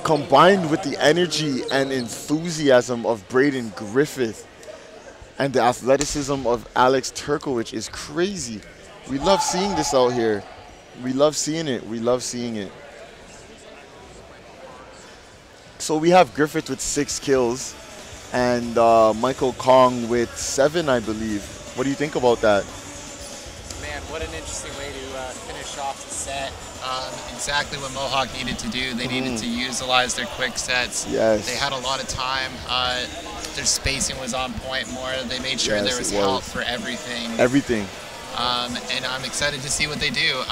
S1: combined with the energy and enthusiasm of Braden Griffith and the athleticism of Alex Turkowicz is crazy. We love seeing this out here. We love seeing it. We love seeing it. So we have Griffith with 6 kills and Michael Kong with 7, I believe. What do you think about that?
S2: Man, what an interesting way to finish off the set. Exactly what Mohawk needed to do. They needed to utilize their quick sets.
S1: Yes.
S2: They had a lot of time. Their spacing was on point more. They made sure there was help for everything.
S1: Everything.
S2: And I'm excited to see what they do.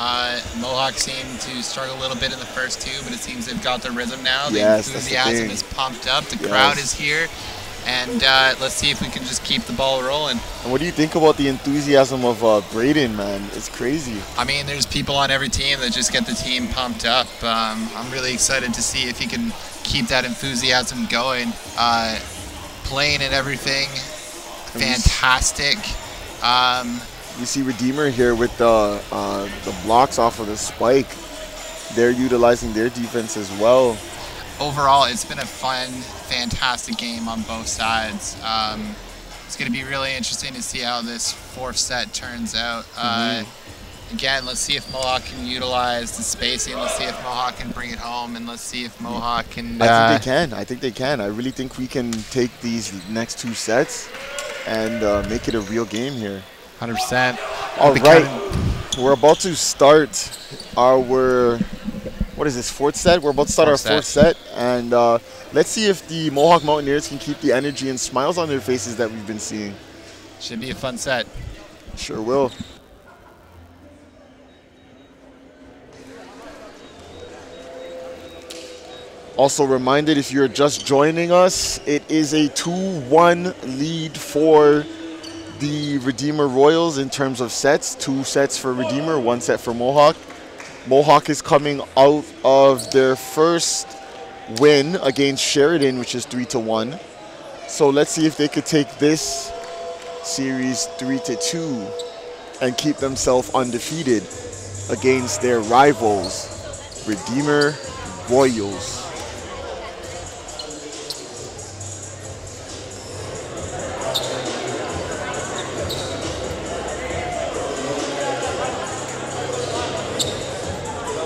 S2: Mohawk seemed to struggle a little bit in the first 2, but it seems they've got the rhythm now. The enthusiasm is pumped up. The crowd is here. And let's see if we can just keep the ball rolling.
S1: And what do you think about the enthusiasm of Braden, man? It's crazy.
S2: I mean, there's people on every team that just get the team pumped up. I'm really excited to see if he can keep that enthusiasm going. Playing and everything, fantastic.
S1: You see Redeemer here with the blocks off of the spike. They're utilizing their defense as well.
S2: Overall, it's been a fun, fantastic game on both sides. It's going to be really interesting to see how this 4th set turns out. Again, let's see if Mohawk can utilize the spacing. Let's see if Mohawk can bring it home, and let's see if Mohawk can...
S1: I think they can. I think they can. I really think we can take these next 2 sets and make it a real game here.
S2: 100%.
S1: All right. We're about to start our... What is this, 4th set? We're about to start our 4th set. And let's see if the Mohawk Mountaineers can keep the energy and smiles on their faces that we've been seeing.
S2: Should be a fun set.
S1: Sure will. Also reminded, if you're just joining us, it is a 2-1 lead for the Redeemer Royals in terms of sets. 2 sets for Redeemer, 1 set for Mohawk. Mohawk is coming out of their first win against Sheridan, which is 3-1. So let's see if they could take this series 3-2 and keep themselves undefeated against their rivals, Redeemer Royals.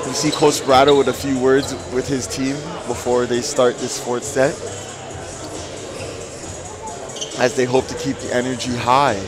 S1: You see Coach Brado with a few words with his team before they start this 4th set, as they hope to keep the energy high.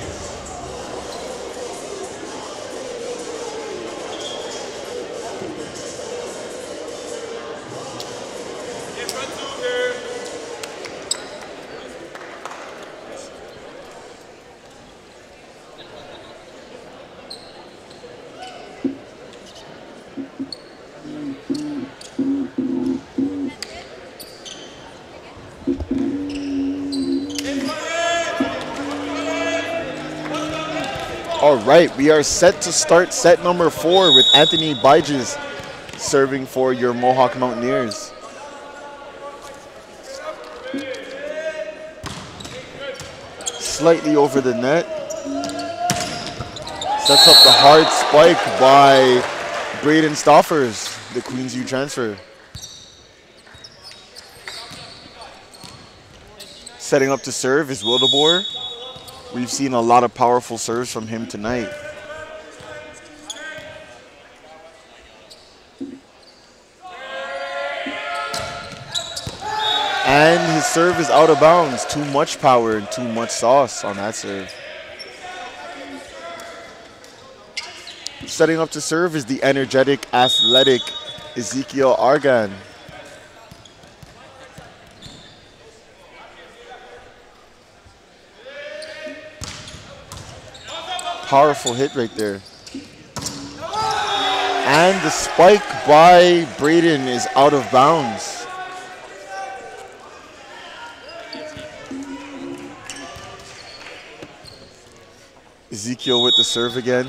S1: All right, we are set to start set number 4 with Anthony Biges serving for your Mohawk Mountaineers. Slightly over the net. Sets up the hard spike by Braden Stoffers, the Queens U transfer. Setting up to serve is Wildeboer. We've seen a lot of powerful serves from him tonight. And his serve is out of bounds. Too much power and too much sauce on that serve. setting up to serve is the energetic, athletic Ezekiel Argan. Powerful hit right there. And the spike by Braden is out of bounds. Ezekiel with the serve again.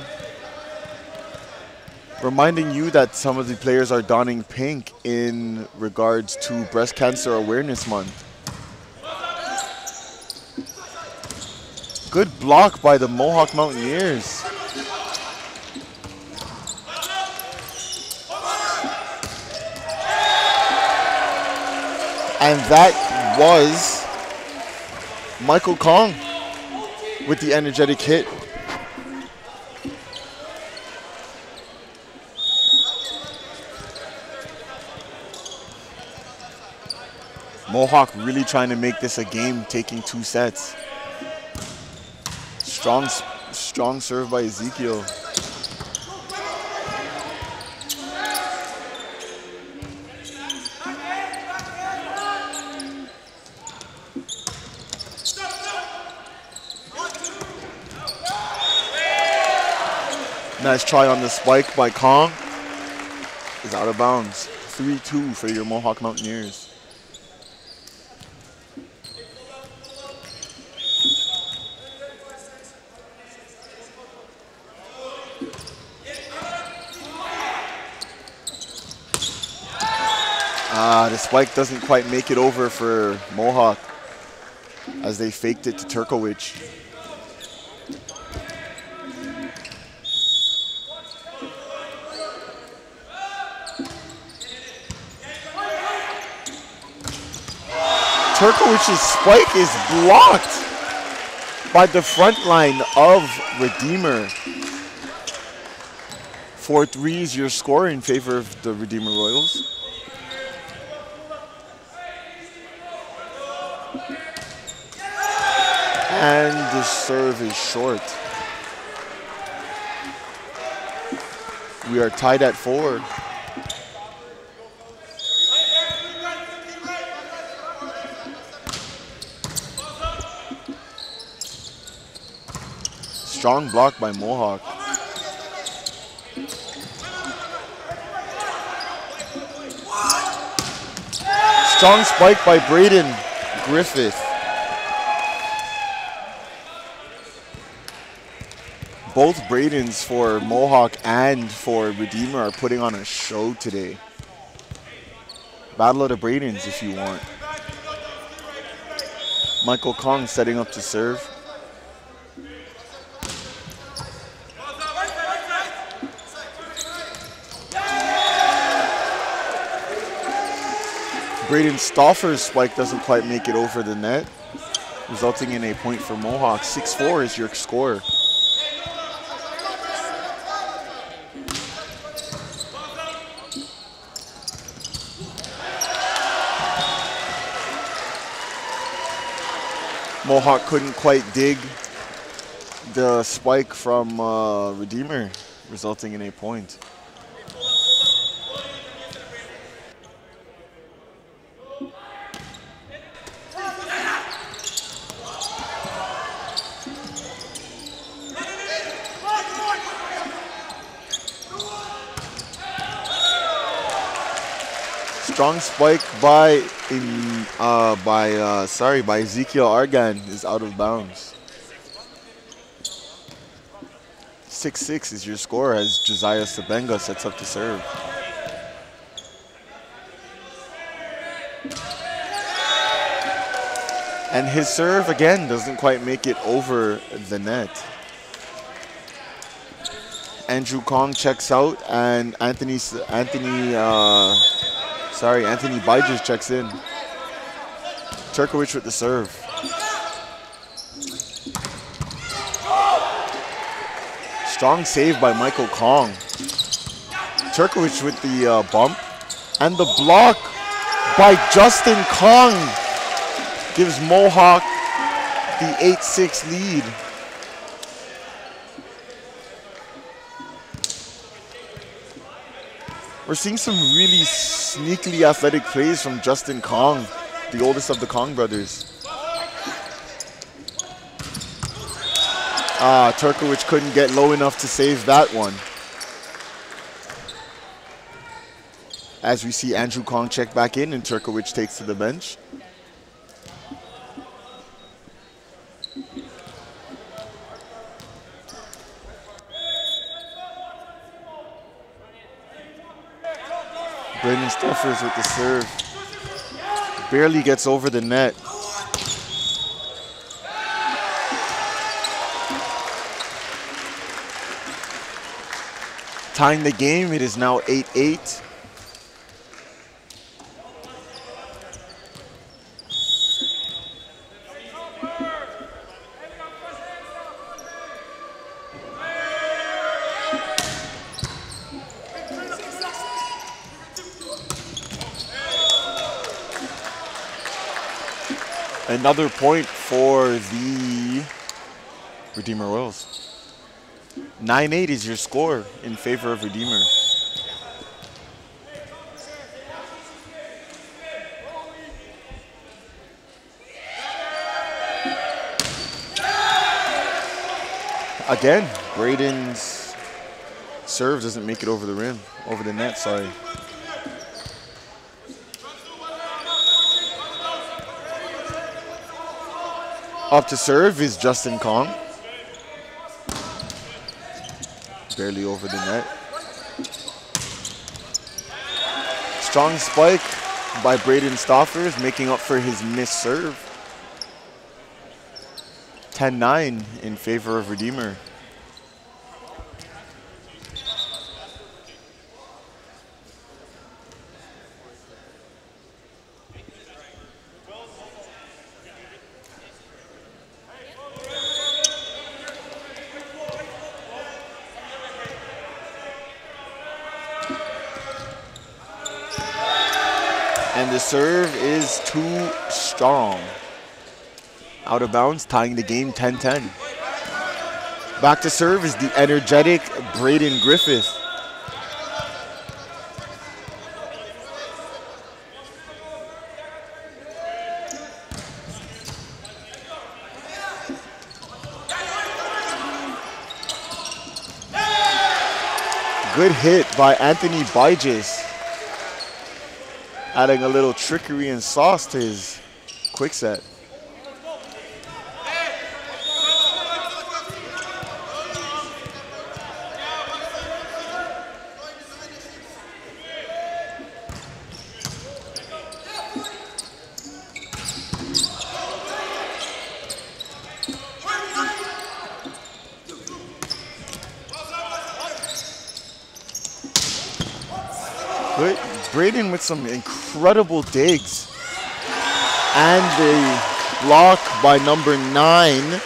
S1: Reminding you that some of the players are donning pink in regards to Breast Cancer Awareness Month. Good block by the Mohawk Mountaineers. And that was Michael Kong with the energetic hit. Mohawk really trying to make this a game, taking 2 sets. Strong serve by Ezekiel. Nice try on the spike by Kong. Is out of bounds. 3-2 for your Mohawk Mountaineers. The spike doesn't quite make it over for Mohawk as they faked it to Turkowicz. Turkowicz's spike is blocked by the front line of Redeemer. 4-3 is your score in favor of the Redeemer Royals. And the serve is short. We are tied at 4. Strong block by Mohawk. Strong spike by Braden Griffith. Both Bradens for Mohawk and for Redeemer are putting on a show today. Battle of the Bradens if you want. Michael Kong setting up to serve. Braden Stauffer's spike doesn't quite make it over the net, resulting in a point for Mohawk. 6-4 is your score. Mohawk couldn't quite dig the spike from Redeemer, resulting in a point. Strong spike by Ezekiel Argan is out of bounds. 6-6 is your score as Josiah Sabenga sets up to serve. And his serve again doesn't quite make it over the net. Andrew Kong checks out and Anthony Byges checks in. Turkowicz with the serve. Strong save by Michael Kong. Turkowicz with the bump. And the block by Justin Kong gives Mohawk the 8-6 lead. We're seeing some really sneakily athletic plays from Justin Kong, the oldest of the Kong brothers. Turkowicz couldn't get low enough to save that one. As we see Andrew Kong check back in and Turkowicz takes to the bench. Brandon Stuffers with the serve. Barely gets over the net. Tying the game, it is now 8-8. Another point for the Redeemer Royals. 9-8 is your score in favor of Redeemer. Again, Braden's serve doesn't make it over the rim, over the net, sorry. Up to serve is Justin Kong. Barely over the net. Strong spike by Braden Stoffers, making up for his missed serve. 10-9 in favor of Redeemer. And the serve is too strong. Out of bounds, tying the game 10-10. Back to serve is the energetic Braden Griffith. Good hit by Anthony Byges, adding a little trickery and sauce to his quick set. Good. Braden with some incredible digs. And the block by number 9,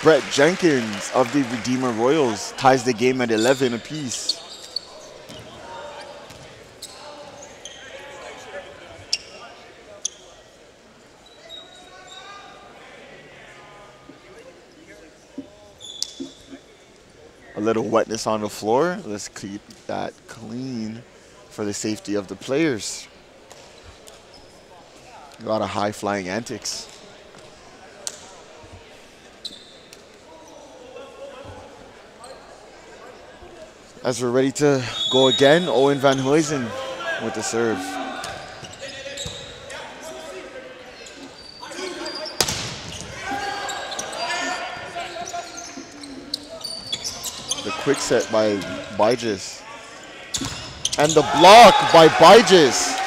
S1: Brett Jenkins of the Redeemer Royals, ties the game at 11 apiece. A little wetness on the floor. Let's keep that clean for the safety of the players. A lot of high-flying antics. As we're ready to go again, Owen Van Huysen with the serve. The quick set by Byges. And the block by Byges.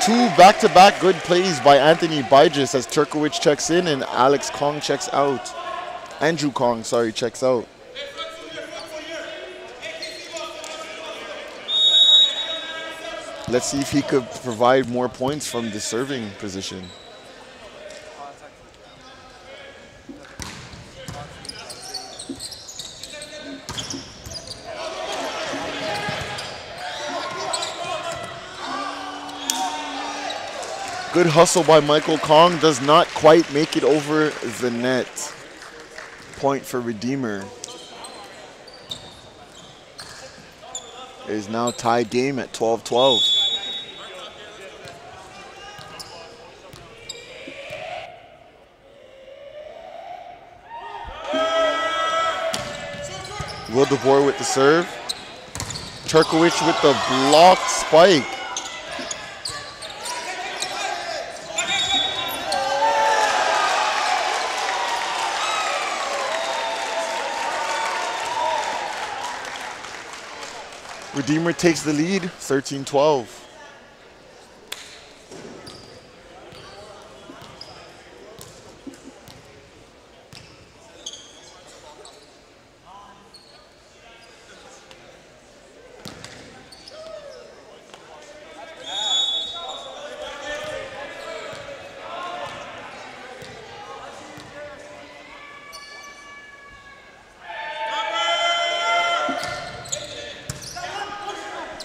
S1: Two back-to-back good plays by Anthony Byges as Turkowicz checks in and Alex Kong checks out. Andrew Kong, sorry, checks out. Let's see if he could provide more points from the serving position. Good hustle by Michael Kong, does not quite make it over the net. Point for Redeemer. is now tied game at 12-12. Wildeboer with the serve. Turkowicz with the blocked spike. Redeemer takes the lead, 13-12.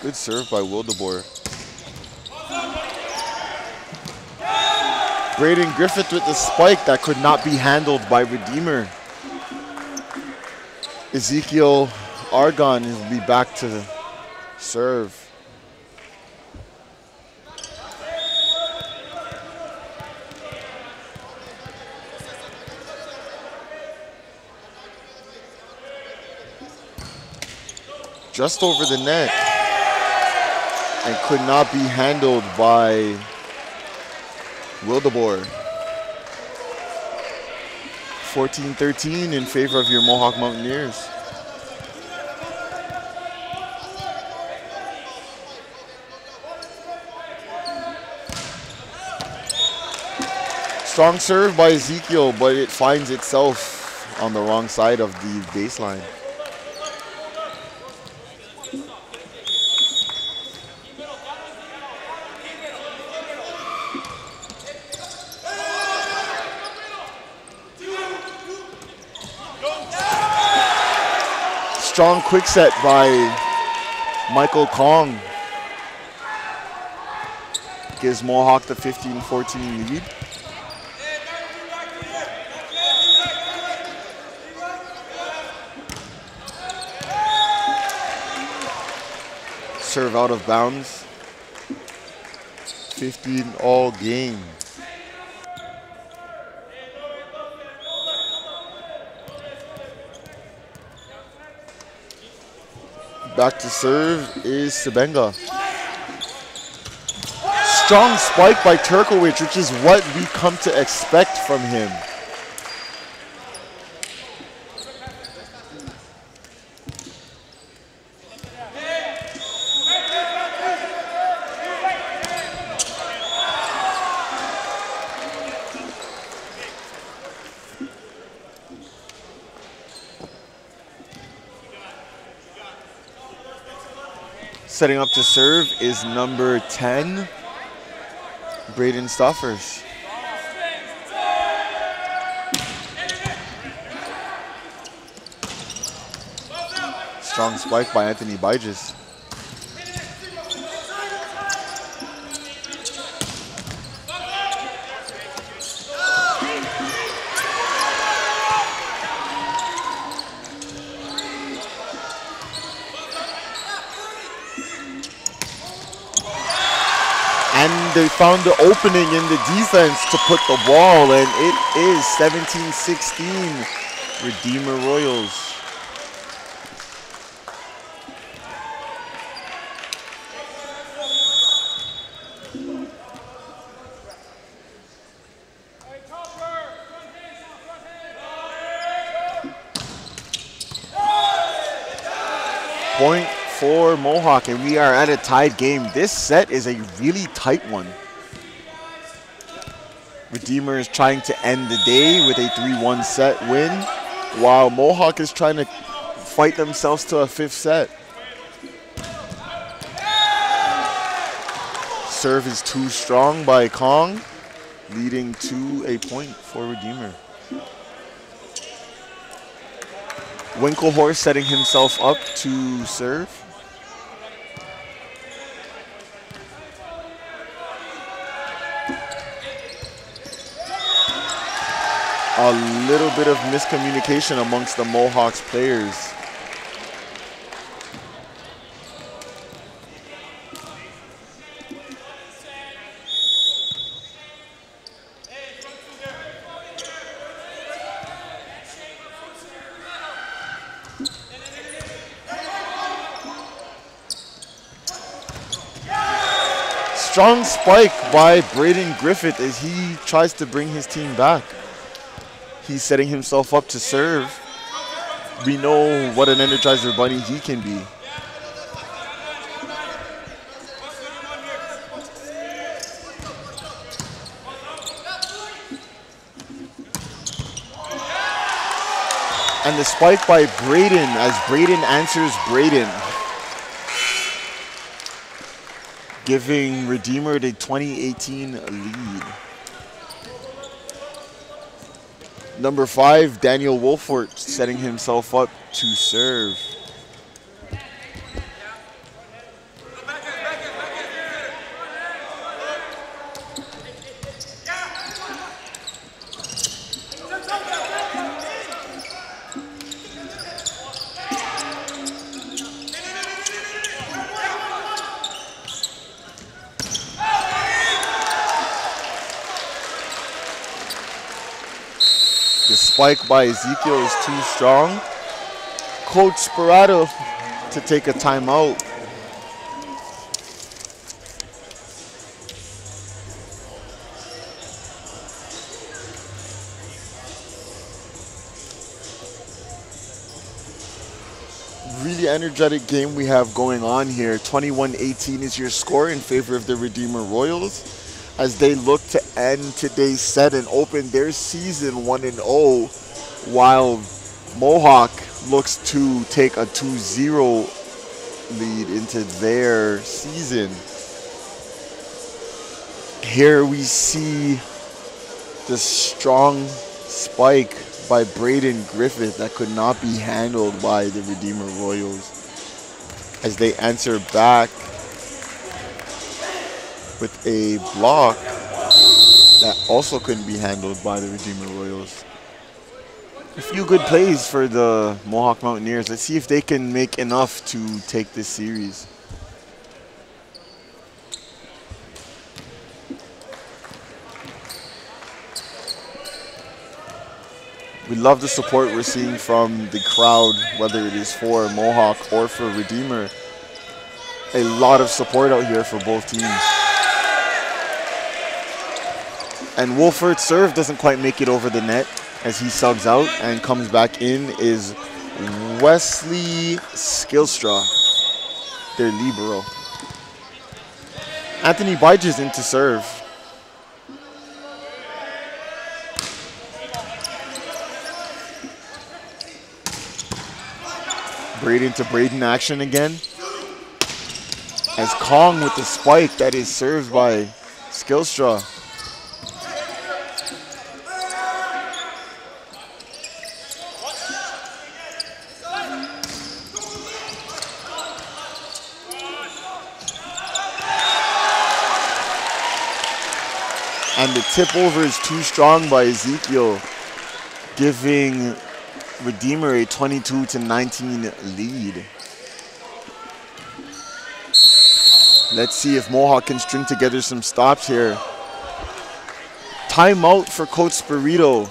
S1: Good serve by Wildeboer. Braden Griffith with the spike that could not be handled by Redeemer. Ezekiel Argon will be back to serve. Just over the net. And could not be handled by Wildeboer. 14-13 in favor of your Mohawk Mountaineers. Strong serve by Ezekiel, but it finds itself on the wrong side of the baseline. Strong quick set by Michael Kong. Gives Mohawk the 15-14 lead. Serve out of bounds. 15 all game. Back to serve is Sebenga. Strong spike by Turkowicz, which is what we come to expect from him. Setting up to serve is number 10, Braden Stoffers. Strong spike by Anthony Byges. And they found the opening in the defense to put the ball, and it is 17-16, Redeemer Royals. Point for Mohawk, and we are at a tied game. This set is a really tight one. Redeemer is trying to end the day with a 3-1 set win, while Mohawk is trying to fight themselves to a 5th set. Serve is too strong by Kong, leading to a point for Redeemer. Winklehorse setting himself up to serve. A little bit of miscommunication amongst the Mohawks players. strong spike by Braden Griffith as he tries to bring his team back. He's setting himself up to serve. We know what an Energizer Bunny he can be. And the spike by Braden as Braden answers Braden, giving Redeemer the 2018 lead. Number 5, Daniel Wolfort, setting himself up to serve. The spike by Ezekiel is too strong. Coach Sperato to take a timeout. Really energetic game we have going on here. 21-18 is your score in favor of the Redeemer Royals, as they look to end today's set and open their season 1-0, while Mohawk looks to take a 2-0 lead into their season. Here we see the strong spike by Braden Griffith that could not be handled by the Redeemer Royals, as they answer back with a block that also couldn't be handled by the Redeemer Royals. A few good plays for the Mohawk Mountaineers. Let's see if they can make enough to take this series. We love the support we're seeing from the crowd, whether it is for Mohawk or for Redeemer. A lot of support out here for both teams. And Wolfert's serve doesn't quite make it over the net as he subs out, and comes back in is Wesley Skillstra, their libero. Anthony Biges in to serve. Braden to Braden action again, as Kong with the spike that is served by Skillstra. And the tip over is too strong by Ezekiel, giving Redeemer a 22-19 lead. Let's see if Mohawk can string together some stops here. Timeout for Coach Sperato.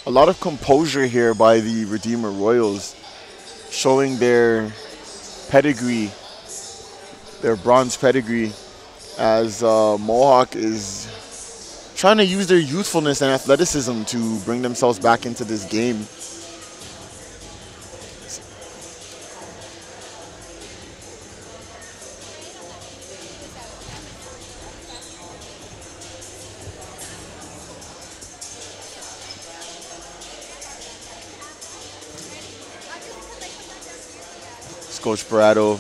S1: A lot of composure here by the Redeemer Royals, showing their pedigree, their bronze pedigree, as Mohawk is trying to use their youthfulness and athleticism to bring themselves back into this game. Coach Sperato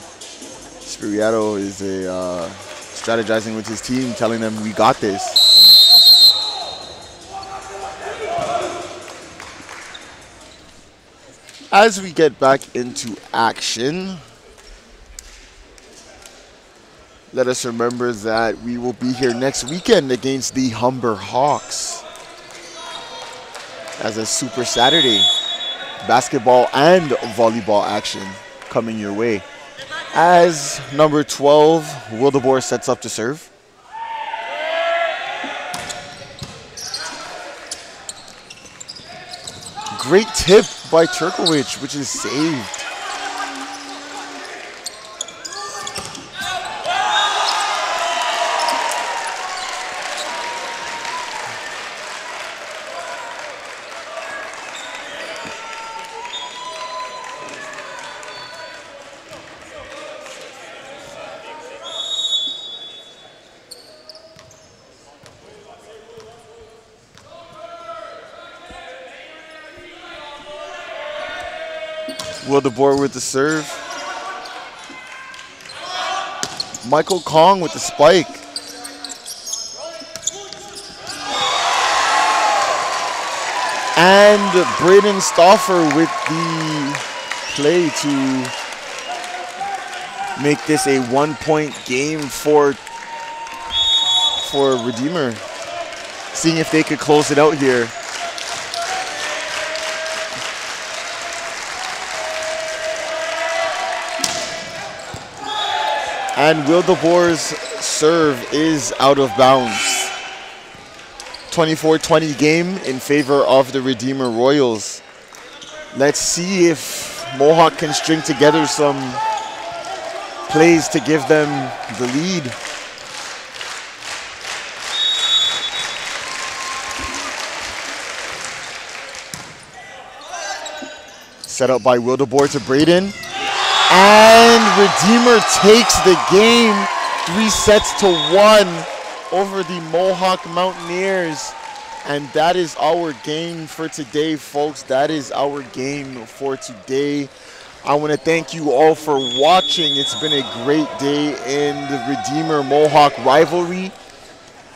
S1: is strategizing with his team, telling them we got this. As we get back into action, let us remember that we will be here next weekend against the Humber Hawks as a Super Saturday. Basketball and volleyball action coming your way. As number 12, Wildeboer sets up to serve. great tip by Turkowicz, which is saved. Wildeboer with the serve. Michael Kong with the spike. And Braden Stauffer with the play to make this a 1-point game for Redeemer. Seeing if they could close it out here. And Wildeboer's serve is out of bounds. 24-20 game in favor of the Redeemer Royals. Let's see if Mohawk can string together some plays to give them the lead. Set up by Wildeboer to Braden. And Redeemer takes the game 3-1 over the Mohawk Mountaineers. And that is our game for today, folks. That is our game for today. I want to thank you all for watching. It's been a great day in the Redeemer Mohawk rivalry.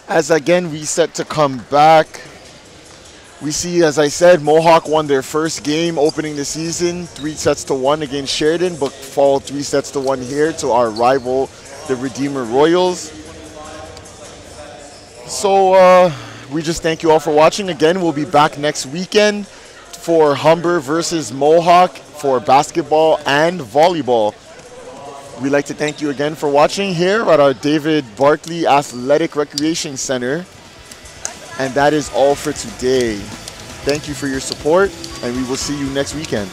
S1: As again, we set to come back. We see, as I said, Mohawk won their first game opening the season, 3-1 against Sheridan, but fall 3-1 here to our rival, the Redeemer Royals. So we just thank you all for watching. Again, we'll be back next weekend for Humber versus Mohawk for basketball and volleyball. We'd like to thank you again for watching here at our David Barkley Athletic Recreation Center. And that is all for today. Thank you for your support, and we will see you next weekend.